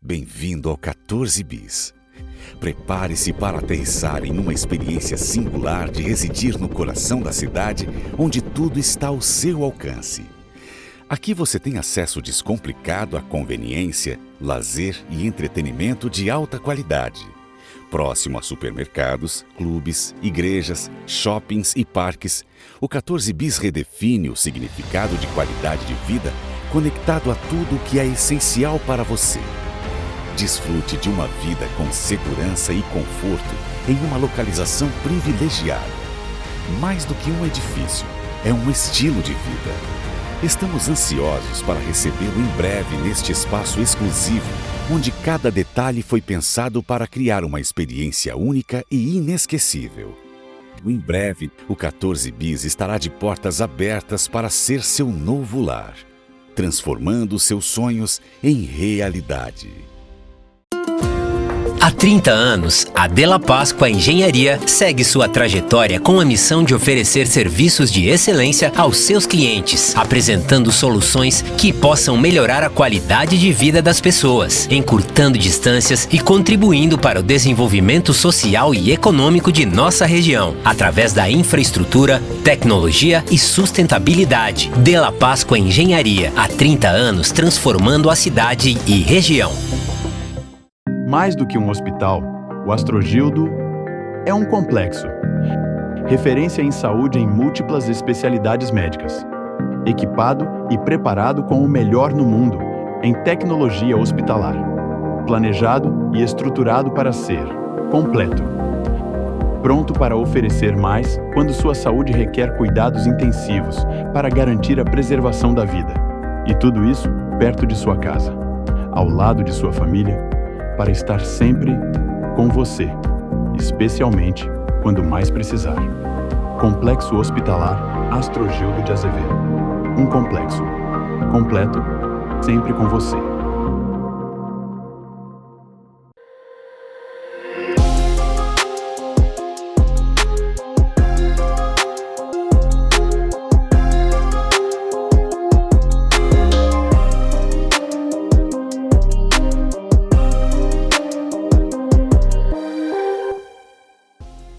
Speaker 4: Bem-vindo ao 14 Bis. Prepare-se para aterrissar em uma experiência singular de residir no coração da cidade, onde tudo está ao seu alcance. Aqui você tem acesso descomplicado à conveniência, lazer e entretenimento de alta qualidade. Próximo a supermercados, clubes, igrejas, shoppings e parques, o 14 Bis redefine o significado de qualidade de vida conectado a tudo o que é essencial para você. Desfrute de uma vida com segurança e conforto em uma localização privilegiada. Mais do que um edifício, é um estilo de vida. Estamos ansiosos para recebê-lo em breve neste espaço exclusivo, onde cada detalhe foi pensado para criar uma experiência única e inesquecível. Em breve, o 14 Bis estará de portas abertas para ser seu novo lar, transformando seus sonhos em realidade.
Speaker 5: Há 30 anos, a Della Páscoa Engenharia segue sua trajetória com a missão de oferecer serviços de excelência aos seus clientes, apresentando soluções que possam melhorar a qualidade de vida das pessoas, encurtando distâncias e contribuindo para o desenvolvimento social e econômico de nossa região, através da infraestrutura, tecnologia e sustentabilidade. Della Páscoa Engenharia, há 30 anos transformando a cidade e região.
Speaker 6: Mais do que um hospital, o Astrogildo é um complexo. Referência em saúde em múltiplas especialidades médicas. Equipado e preparado com o melhor no mundo em tecnologia hospitalar. Planejado e estruturado para ser completo. Pronto para oferecer mais quando sua saúde requer cuidados intensivos para garantir a preservação da vida. E tudo isso perto de sua casa, ao lado de sua família, para estar sempre com você, especialmente quando mais precisar. Complexo Hospitalar Astrogildo de Azevedo. Um complexo completo, sempre com você.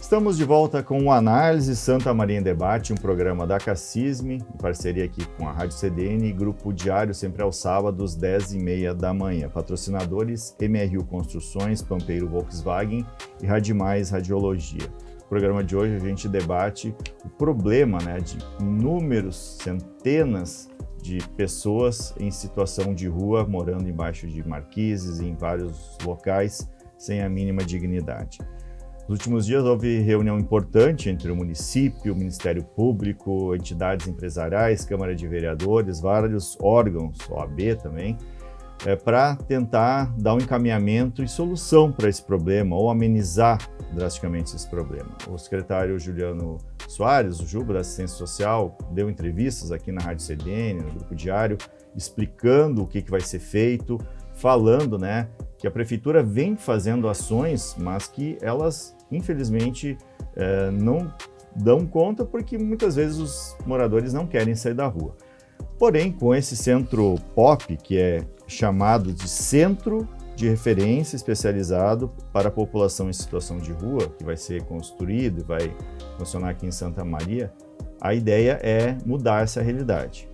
Speaker 1: Estamos de volta com o Análise Santa Maria em Debate, um programa da Cassisme, em parceria aqui com a Rádio CDN e Grupo Diário, sempre aos sábados, 10h30 da manhã. Patrocinadores, MRU Construções, Pampeiro Volkswagen e Radimais Radiologia. No programa de hoje a gente debate o problema de inúmeros, centenas de pessoas em situação de rua, morando embaixo de marquises, em vários locais, sem a mínima dignidade. Nos últimos dias houve reunião importante entre o município, o Ministério Público, entidades empresariais, Câmara de Vereadores, vários órgãos, OAB também, para tentar dar um encaminhamento e solução para esse problema ou amenizar drasticamente esse problema. O secretário Juliano Soares, o Juba, da Assistência Social, deu entrevistas aqui na Rádio CDN, no Grupo Diário, explicando o que vai ser feito, falando que a Prefeitura vem fazendo ações, mas que elas, infelizmente, não dão conta porque muitas vezes os moradores não querem sair da rua. Porém, com esse centro POP, que é chamado de Centro de Referência Especializado para a População em Situação de Rua, que vai ser construído e vai funcionar aqui em Santa Maria, a ideia é mudar essa realidade.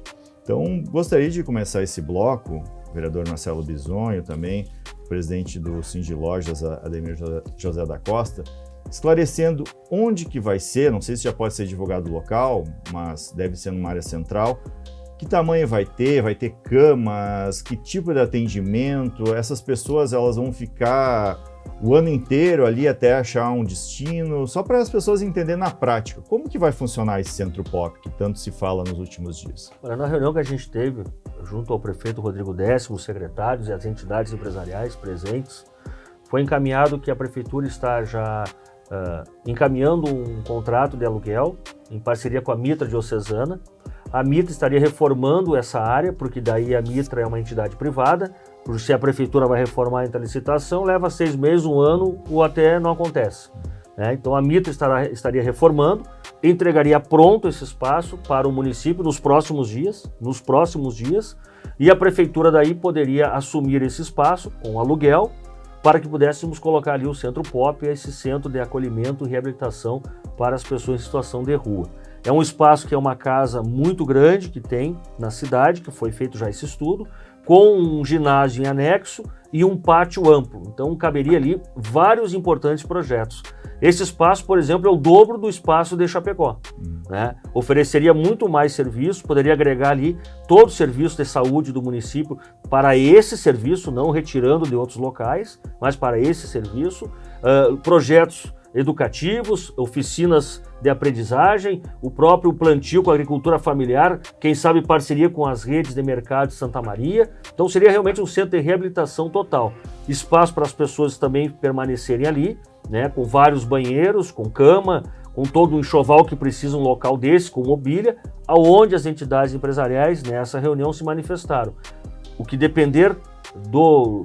Speaker 1: Então, gostaria de começar esse bloco, o vereador Marcelo Bisonho também, presidente do Sindilojas, Ademir José da Costa, esclarecendo onde que vai ser, não sei se já pode ser divulgado o local, mas deve ser numa área central, que tamanho vai ter camas, que tipo de atendimento, essas pessoas elas vão ficar o ano inteiro ali até achar um destino, só para as pessoas entenderem na prática, como que vai funcionar esse Centro Pop, que tanto se fala nos últimos dias?
Speaker 3: Olha, na reunião que a gente teve, junto ao prefeito Rodrigo Décimo, os secretários e as entidades empresariais presentes, foi encaminhado que a prefeitura está já encaminhando um contrato de aluguel em parceria com a Mitra Diocesana. A Mitra estaria reformando essa área, porque daí a Mitra é uma entidade privada, porque se a prefeitura vai reformar entre a licitação, leva 6 meses, 1 ano, ou até não acontece. Né? Então a Mitra estaria reformando, entregaria pronto esse espaço para o município nos próximos dias, e a prefeitura daí poderia assumir esse espaço com aluguel, para que pudéssemos colocar ali o Centro Pop, esse centro de acolhimento e reabilitação para as pessoas em situação de rua. É um espaço que é uma casa muito grande que tem na cidade, que foi feito já esse estudo, com um ginásio em anexo e um pátio amplo. Então caberia ali vários importantes projetos. Esse espaço, por exemplo, é o dobro do espaço de Chapecó. Né? Ofereceria muito mais serviço, poderia agregar ali todo o serviço de saúde do município para esse serviço, não retirando de outros locais, mas para esse serviço. Projetos educativos, oficinas de aprendizagem, o próprio plantio com a agricultura familiar, quem sabe parceria com as redes de mercado de Santa Maria. Então seria realmente um centro de reabilitação total. Espaço para as pessoas também permanecerem ali, né, com vários banheiros, com cama, com todo o enxoval que precisa um local desse, com mobília, aonde as entidades empresariais nessa reunião se manifestaram. O que depender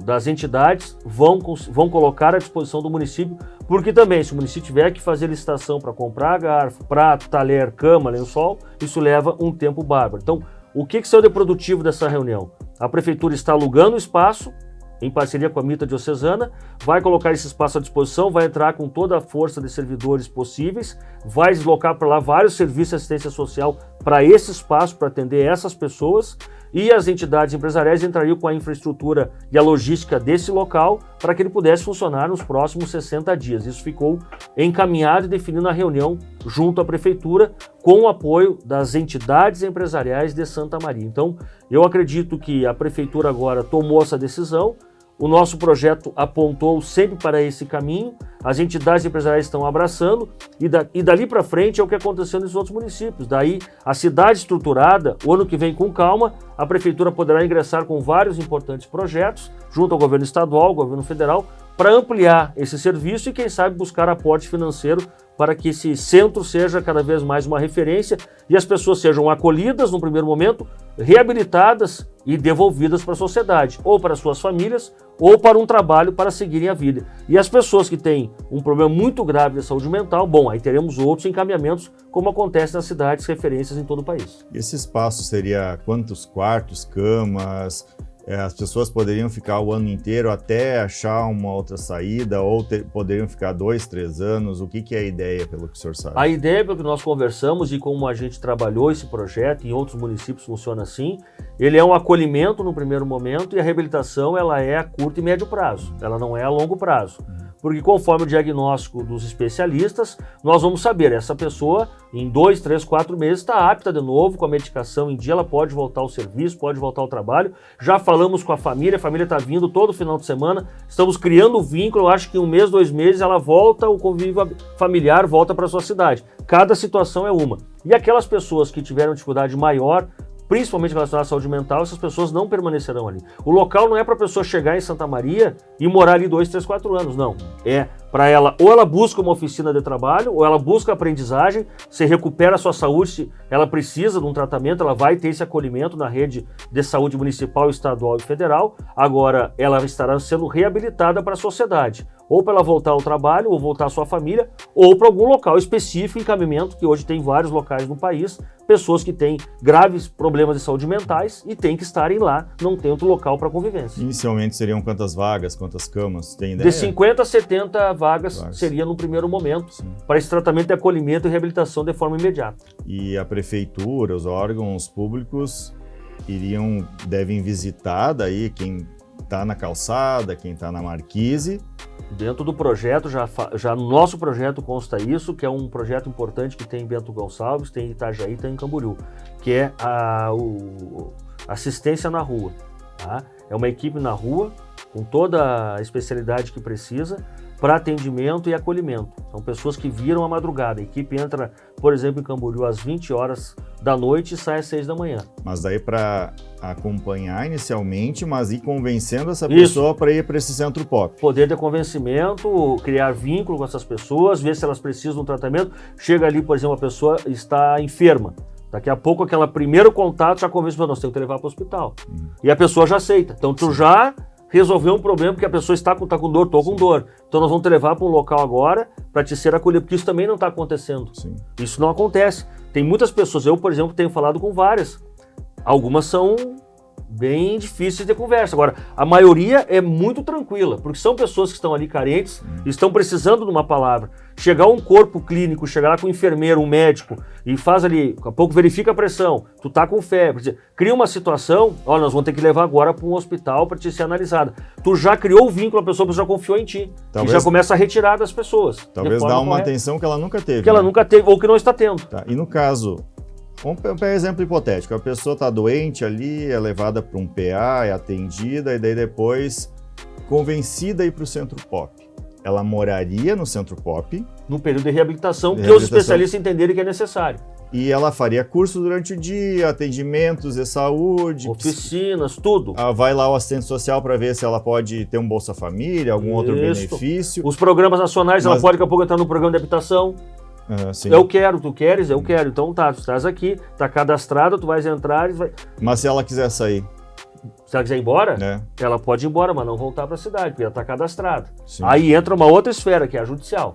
Speaker 3: das entidades vão colocar à disposição do município, porque também se o município tiver que fazer licitação para comprar garfo, prato, talher, cama, lençol, isso leva um tempo bárbaro. Então, o que saiu de produtivo dessa reunião? A prefeitura está alugando o espaço, em parceria com a Mitra Diocesana, vai colocar esse espaço à disposição, vai entrar com toda a força de servidores possíveis, vai deslocar para lá vários serviços de assistência social para esse espaço, para atender essas pessoas, e as entidades empresariais entrariam com a infraestrutura e a logística desse local para que ele pudesse funcionar nos próximos 60 dias. Isso ficou encaminhado e definido na reunião junto à prefeitura, com o apoio das entidades empresariais de Santa Maria. Então, eu acredito que a prefeitura agora tomou essa decisão. O nosso projeto apontou sempre para esse caminho, as entidades empresariais estão abraçando e dali para frente é o que aconteceu nos outros municípios. Daí, a cidade estruturada, o ano que vem com calma, a prefeitura poderá ingressar com vários importantes projetos, junto ao governo estadual, ao governo federal, para ampliar esse serviço e, quem sabe, buscar aporte financeiro para que esse centro seja cada vez mais uma referência e as pessoas sejam acolhidas no primeiro momento, reabilitadas e devolvidas para a sociedade, ou para suas famílias, ou para um trabalho para seguirem a vida. E as pessoas que têm um problema muito grave de saúde mental, bom, aí teremos outros encaminhamentos, como acontece nas cidades referências em todo o país.
Speaker 1: Esse espaço seria quantos quartos, camas? As pessoas poderiam ficar o ano inteiro até achar uma outra saída ou poderiam ficar 2, 3 anos? O que é a ideia, pelo que o senhor sabe?
Speaker 3: A ideia, pelo que nós conversamos e como a gente trabalhou esse projeto, em outros municípios funciona assim, ele é um acolhimento no primeiro momento e a reabilitação ela é a curto e médio prazo, ela não é a longo prazo. Porque conforme o diagnóstico dos especialistas, nós vamos saber, essa pessoa em 2, 3, 4 meses está apta de novo, com a medicação em dia, ela pode voltar ao serviço, pode voltar ao trabalho. Já falamos com a família está vindo todo final de semana, estamos criando o vínculo, eu acho que em 1 mês, 2 meses ela volta, o convívio familiar volta para a sua cidade. Cada situação é uma. E aquelas pessoas que tiveram dificuldade maior, principalmente relacionado à saúde mental, essas pessoas não permanecerão ali. O local não é para a pessoa chegar em Santa Maria e morar ali 2, 3, 4 anos, não. É para ela, ou ela busca uma oficina de trabalho, ou ela busca aprendizagem, se recupera a sua saúde, se ela precisa de um tratamento, ela vai ter esse acolhimento na rede de saúde municipal, estadual e federal. Agora, ela estará sendo reabilitada para a sociedade, ou para ela voltar ao trabalho, ou voltar à sua família, ou para algum local específico, encaminhamento, que hoje tem vários locais no país, pessoas que têm graves problemas de saúde mentais e têm que estarem lá, não tem outro local para convivência.
Speaker 1: Inicialmente seriam quantas vagas, quantas camas? Tem ideia?
Speaker 3: De 50 a 70 vagas seria no primeiro momento, sim, para esse tratamento de acolhimento e reabilitação de forma imediata.
Speaker 1: E a prefeitura, os órgãos públicos devem visitar daí quem está na calçada, quem está na marquise.
Speaker 3: Dentro do projeto, já no nosso projeto consta isso, que é um projeto importante que tem em Bento Gonçalves, tem em Itajaí, tem em Camboriú, que é a assistência na rua. Tá? É uma equipe na rua, com toda a especialidade que precisa, para atendimento e acolhimento. São pessoas que viram a madrugada. A equipe entra, por exemplo, em Camboriú às 20 horas da noite e sai às 6 da manhã.
Speaker 1: Mas daí para acompanhar inicialmente, mas ir convencendo essa pessoa para ir para esse centro pop.
Speaker 3: Poder de convencimento, criar vínculo com essas pessoas, ver se elas precisam de um tratamento. Chega ali, por exemplo, a pessoa está enferma. Daqui a pouco, aquele primeiro contato já convence, nós temos que levar para o hospital. E a pessoa já aceita. Então, tu já resolveu um problema, porque a pessoa está com dor, estou com dor. Então nós vamos te levar para um local agora para te ser acolhido, porque isso também não está acontecendo.
Speaker 1: Sim.
Speaker 3: Isso não acontece. Tem muitas pessoas, eu, por exemplo, tenho falado com várias. Algumas são bem difíceis de conversa. Agora, a maioria é muito tranquila, porque são pessoas que estão ali carentes, estão precisando de uma palavra. Chegar um corpo clínico, chegar lá com um enfermeiro, um médico, e faz ali, daqui a pouco verifica a pressão, tu tá com febre, cria uma situação, olha, nós vamos ter que levar agora para um hospital para te ser analisada. Tu já criou o vínculo, a pessoa já confiou em ti, e já começa a retirar das pessoas.
Speaker 1: Talvez dar uma atenção que ela nunca teve.
Speaker 3: Que ela nunca teve, ou que não está tendo.
Speaker 1: Tá. E no caso, vamos pegar um exemplo hipotético, a pessoa está doente ali, é levada para um PA, é atendida, e daí depois convencida a ir para o centro pop. Ela moraria no centro pop.
Speaker 3: No período de reabilitação, que os especialistas entenderem que é necessário.
Speaker 1: E ela faria curso durante o dia, atendimentos de saúde.
Speaker 3: Oficinas, tudo.
Speaker 1: Vai lá o assistente social para ver se ela pode ter um Bolsa Família, algum outro benefício.
Speaker 3: Os programas nacionais, ela pode daqui a pouco entrar no programa de habitação. Eu quero, tu queres, eu quero. Então tá, tu estás aqui, tá cadastrado, tu vais entrar e vai...
Speaker 1: Mas se ela quiser sair?
Speaker 3: Se ela quiser ir embora, ela pode ir embora, mas não voltar para a cidade, porque ela está cadastrada. Aí entra uma outra esfera, que é a judicial.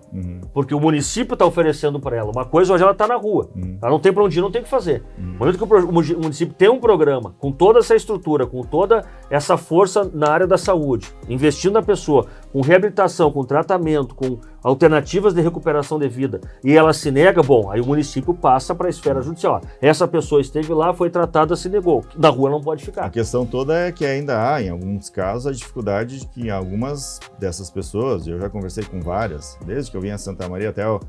Speaker 3: Porque o município está oferecendo para ela uma coisa, hoje ela está na rua. Ela não tem para onde ir, não tem o que fazer. No momento que o município tem um programa, com toda essa estrutura, com toda essa força na área da saúde, investindo na pessoa, com reabilitação, com tratamento, com alternativas de recuperação de vida, e ela se nega, bom, aí o município passa para a esfera judicial. Essa pessoa esteve lá, foi tratada, se negou. Na rua não pode ficar.
Speaker 1: A questão toda é que ainda há, em alguns casos, a dificuldade de que algumas dessas pessoas, eu já conversei com várias, desde que eu vim a Santa Maria até eu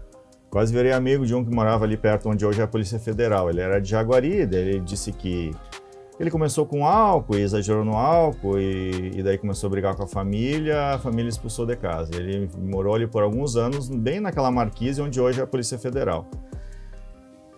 Speaker 1: quase virei amigo de um que morava ali perto onde hoje é a Polícia Federal. Ele era de Jaguari, daí ele disse que ele começou com álcool e exagerou no álcool e daí começou a brigar com a família expulsou de casa. Ele morou ali por alguns anos, bem naquela marquise onde hoje é a Polícia Federal.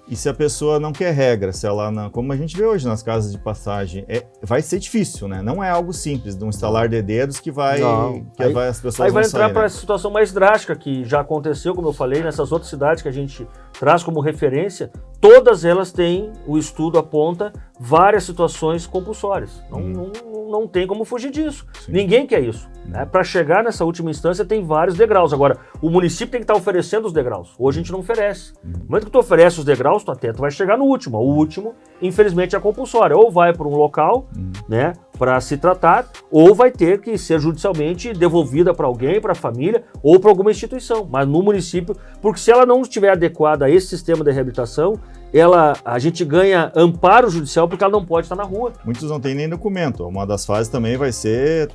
Speaker 1: E se a pessoa não quer regra, se ela não, como a gente vê hoje nas casas de passagem, vai ser difícil, né? Não é algo simples, de um estalar de dedos que as pessoas
Speaker 3: aí vai
Speaker 1: vão
Speaker 3: entrar
Speaker 1: sair,
Speaker 3: para
Speaker 1: né?
Speaker 3: a situação mais drástica, que já aconteceu, como eu falei, nessas outras cidades que a gente traz como referência, todas elas têm, o estudo aponta, várias situações compulsórias. Não tem como fugir disso. Sim. Ninguém quer isso. Para chegar nessa última instância tem vários degraus. Agora, o município tem que estar oferecendo os degraus. Hoje a gente não oferece. No momento que tu oferece os degraus, tu atento, vai chegar no último. O último, infelizmente, é compulsório. Ou vai para um local, né, para se tratar, ou vai ter que ser judicialmente devolvida para alguém, para a família, ou para alguma instituição. Mas no município, porque se ela não estiver adequada a esse sistema de reabilitação, a gente ganha amparo judicial porque ela não pode estar na rua.
Speaker 1: Muitos não têm nem documento. Uma das fases também vai ser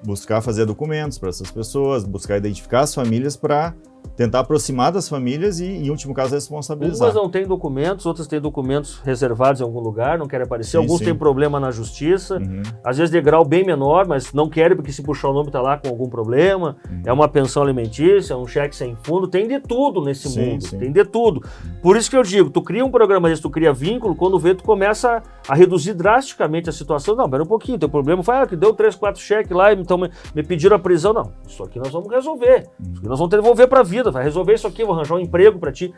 Speaker 1: buscar fazer documentos para essas pessoas, buscar identificar as famílias para tentar aproximar das famílias e, em último caso, responsabilizar.
Speaker 3: Umas não têm documentos, outras têm documentos reservados em algum lugar, não querem aparecer. Alguns têm problema na justiça, às vezes de grau bem menor, mas não querem porque se puxar o nome está lá com algum problema. É uma pensão alimentícia, um cheque sem fundo, tem de tudo nesse mundo, tem de tudo. Por isso que eu digo, tu cria um programa desse, tu cria vínculo, quando vê, tu começa a reduzir drasticamente a situação. Não, pera um pouquinho, teu problema foi que deu 3, 4 cheques lá, então me pediram a prisão. Não, isso aqui nós vamos resolver, isso aqui nós vamos te devolver para a vida, vai resolver isso aqui, vou arranjar um emprego para ti.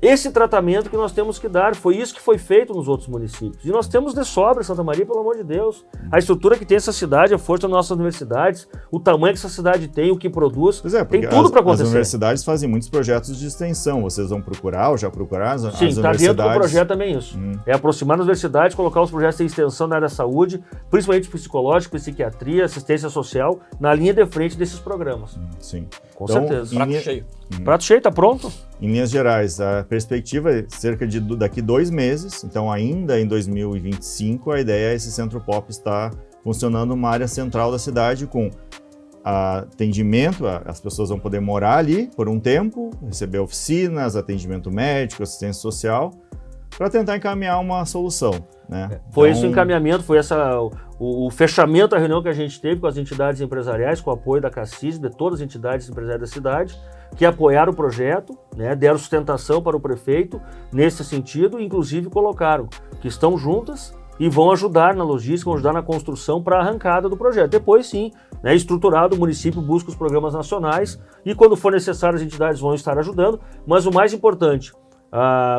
Speaker 3: Esse tratamento que nós temos que dar, foi isso que foi feito nos outros municípios. E nós temos de sobra Santa Maria, pelo amor de Deus. A estrutura que tem essa cidade, a força das nossas universidades, o tamanho que essa cidade tem, o que produz, tem tudo para acontecer.
Speaker 1: As universidades fazem muitos projetos de extensão. Vocês vão procurar ou já procuraram as universidades?
Speaker 3: Sim, está dentro do projeto também isso. É aproximar as universidades, colocar os projetos de extensão na área da saúde, principalmente psicológico, psiquiatria, assistência social, na linha de frente desses programas.
Speaker 1: Sim.
Speaker 3: Com certeza.
Speaker 2: Prato cheio.
Speaker 3: Prato cheio, tá pronto?
Speaker 1: em linhas gerais, a perspectiva é cerca de daqui 2 meses, então ainda em 2025, a ideia é esse Centro Pop estar funcionando numa área central da cidade com atendimento, as pessoas vão poder morar ali por um tempo, receber oficinas, atendimento médico, assistência social, para tentar encaminhar uma solução, né?
Speaker 3: Foi esse o encaminhamento, foi o fechamento da reunião que a gente teve com as entidades empresariais, com o apoio da CACISB, de todas as entidades empresariais da cidade, que apoiaram o projeto, né, deram sustentação para o prefeito nesse sentido, inclusive colocaram que estão juntas e vão ajudar na logística, vão ajudar na construção para a arrancada do projeto. Depois, sim, né, estruturado, o município busca os programas nacionais e, quando for necessário, as entidades vão estar ajudando, mas o mais importante,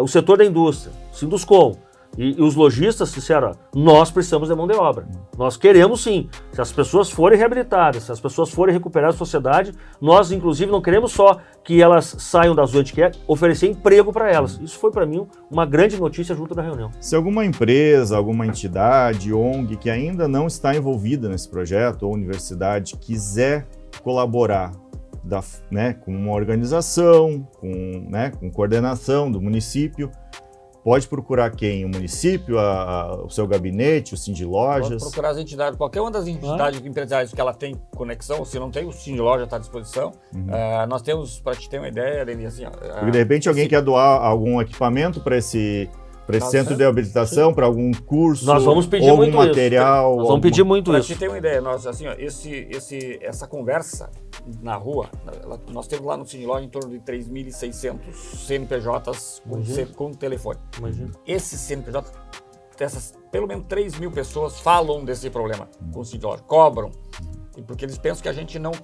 Speaker 3: o setor da indústria, Sinduscom, e os lojistas disseram, nós precisamos de mão de obra. Nós queremos sim. Se as pessoas forem reabilitadas, se as pessoas forem recuperar a sociedade, nós inclusive não queremos só que elas saiam das zonas, a gente quer oferecer emprego para elas. Isso foi para mim uma grande notícia junto da reunião.
Speaker 1: Se alguma empresa, alguma entidade, ONG que ainda não está envolvida nesse projeto, ou universidade, quiser colaborar com uma organização, com coordenação do município, pode procurar quem? O município, o seu gabinete, o Sindilojas?
Speaker 2: Pode procurar as entidades, qualquer uma das entidades empresariais que ela tem conexão, se não tem, o Sindiloja está à disposição. Nós temos, para te ter uma ideia, Denis, assim...
Speaker 1: Porque de repente alguém quer doar algum equipamento para esse centro de habilitação, para algum curso,
Speaker 3: nós vamos pedir
Speaker 1: algum
Speaker 3: muito
Speaker 1: material...
Speaker 3: Nós vamos pedir muito isso.
Speaker 2: Para te ter uma ideia, nós, assim, ó, essa conversa na rua, nós temos lá no Sindiloja em torno de 3.600 CNPJs com telefone.
Speaker 3: Imagina.
Speaker 2: Esses CNPJs, pelo menos 3.000 pessoas falam desse problema com o Sindiloja, cobram. Porque eles pensam que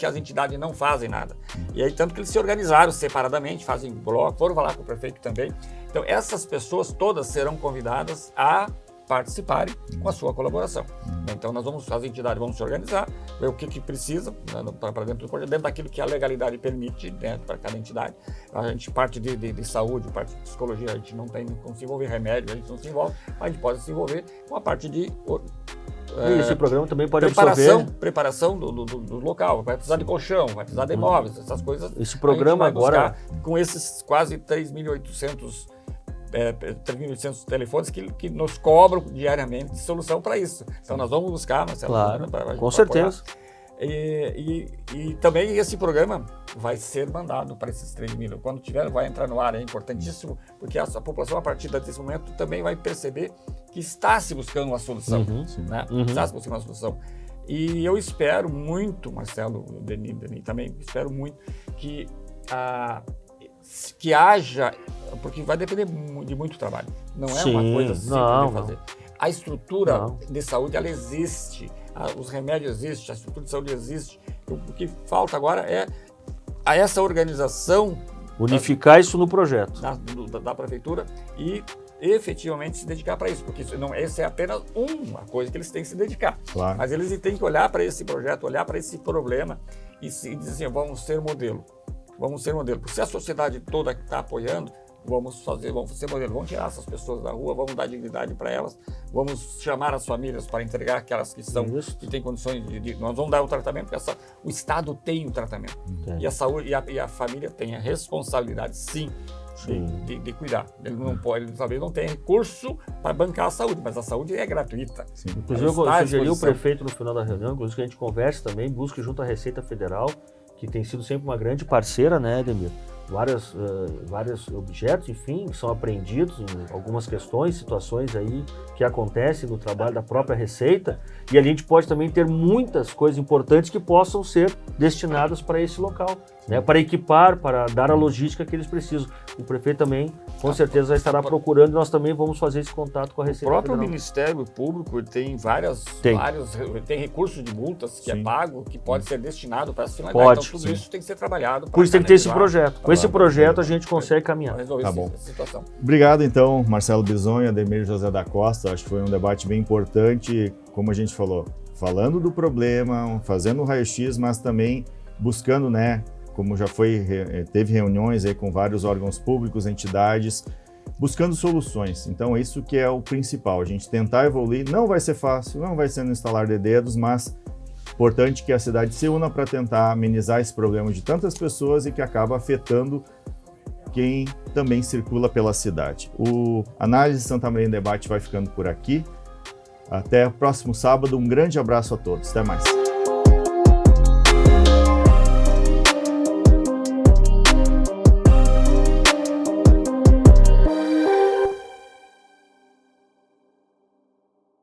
Speaker 2: as entidades não fazem nada. E aí, tanto que eles se organizaram separadamente, fazem bloco, foram falar com o prefeito também. Então, essas pessoas todas serão convidadas a participarem com a sua colaboração. Então, as entidades vão se organizar, ver o que precisa para dentro do projeto, dentro daquilo que a legalidade permite, né, para cada entidade. A gente parte de saúde, parte de psicologia, a gente não tem como se envolver, remédio, a gente não se envolve, mas a gente pode se envolver com a parte de...
Speaker 3: E esse programa também pode
Speaker 2: preparação do local, vai precisar de colchão, vai precisar de imóveis, essas coisas.
Speaker 3: Esse programa agora...
Speaker 2: Com esses quase 3.800 telefones que nos cobram diariamente solução para isso. Então nós vamos buscar, Marcelo.
Speaker 3: Claro, com certeza.
Speaker 2: E também esse programa vai ser mandado para esses 3.000. Quando tiver, vai entrar no ar, é importantíssimo, porque a população, a partir desse momento, também vai perceber que está se buscando uma solução. Está se buscando uma solução. E eu espero muito, Marcelo, Denis também, espero muito que haja, porque vai depender de muito trabalho. Não é uma coisa simples de fazer. A estrutura de saúde, ela existe. Os remédios existem, a estrutura de saúde existe. O que falta agora é essa organização...
Speaker 3: Unificar isso no projeto.
Speaker 2: Da prefeitura e efetivamente se dedicar para isso, porque essa é apenas uma coisa que eles têm que se dedicar.
Speaker 1: Claro.
Speaker 2: Mas eles têm que olhar para esse projeto, olhar para esse problema e dizer assim, vamos ser modelo. Vamos ser modelo. Porque se a sociedade toda está apoiando, vamos ser modelo, vamos tirar essas pessoas da rua, vamos dar dignidade para elas, vamos chamar as famílias para entregar aquelas que têm condições nós vamos dar o tratamento, porque o Estado tem o tratamento. E a saúde e a família tem a responsabilidade, sim, de cuidar. Ele talvez não tenha recurso para bancar a saúde, mas a saúde é gratuita.
Speaker 3: Inclusive, eu sugeri o prefeito no final da reunião, inclusive que a gente converse também, busque junto à Receita Federal, que tem sido sempre uma grande parceira, né, Ademir? Vários objetos, enfim, são apreendidos em algumas questões, situações aí que acontecem no trabalho da própria Receita, e a gente pode também ter muitas coisas importantes que possam ser destinadas para esse local, né, para equipar, para dar a logística que eles precisam. O prefeito também, com certeza, estará procurando, e nós também vamos fazer esse contato com a Receita Federal.
Speaker 2: O próprio Ministério Público tem tem recursos de multas que é pago, que pode ser destinado para essa finalidade. Então, tudo isso tem que ser trabalhado.
Speaker 3: Por isso tem que ter esse projeto. Com esse projeto a gente consegue caminhar.
Speaker 1: Tá bom. Essa situação. Obrigado, então, Marcelo Bisonho, Ademir José da Costa. Acho que foi um debate bem importante, como a gente falou, falando do problema, fazendo o raio-x, mas também buscando, né, como já teve reuniões aí com vários órgãos públicos, entidades, buscando soluções. Então, isso que é o principal, a gente tentar evoluir. Não vai ser fácil, não vai ser no estalar de dedos, mas importante que a cidade se una para tentar amenizar esse problema de tantas pessoas e que acaba afetando quem também circula pela cidade. O Análise Santa Maria em Debate vai ficando por aqui. Até o próximo sábado. Um grande abraço a todos. Até mais.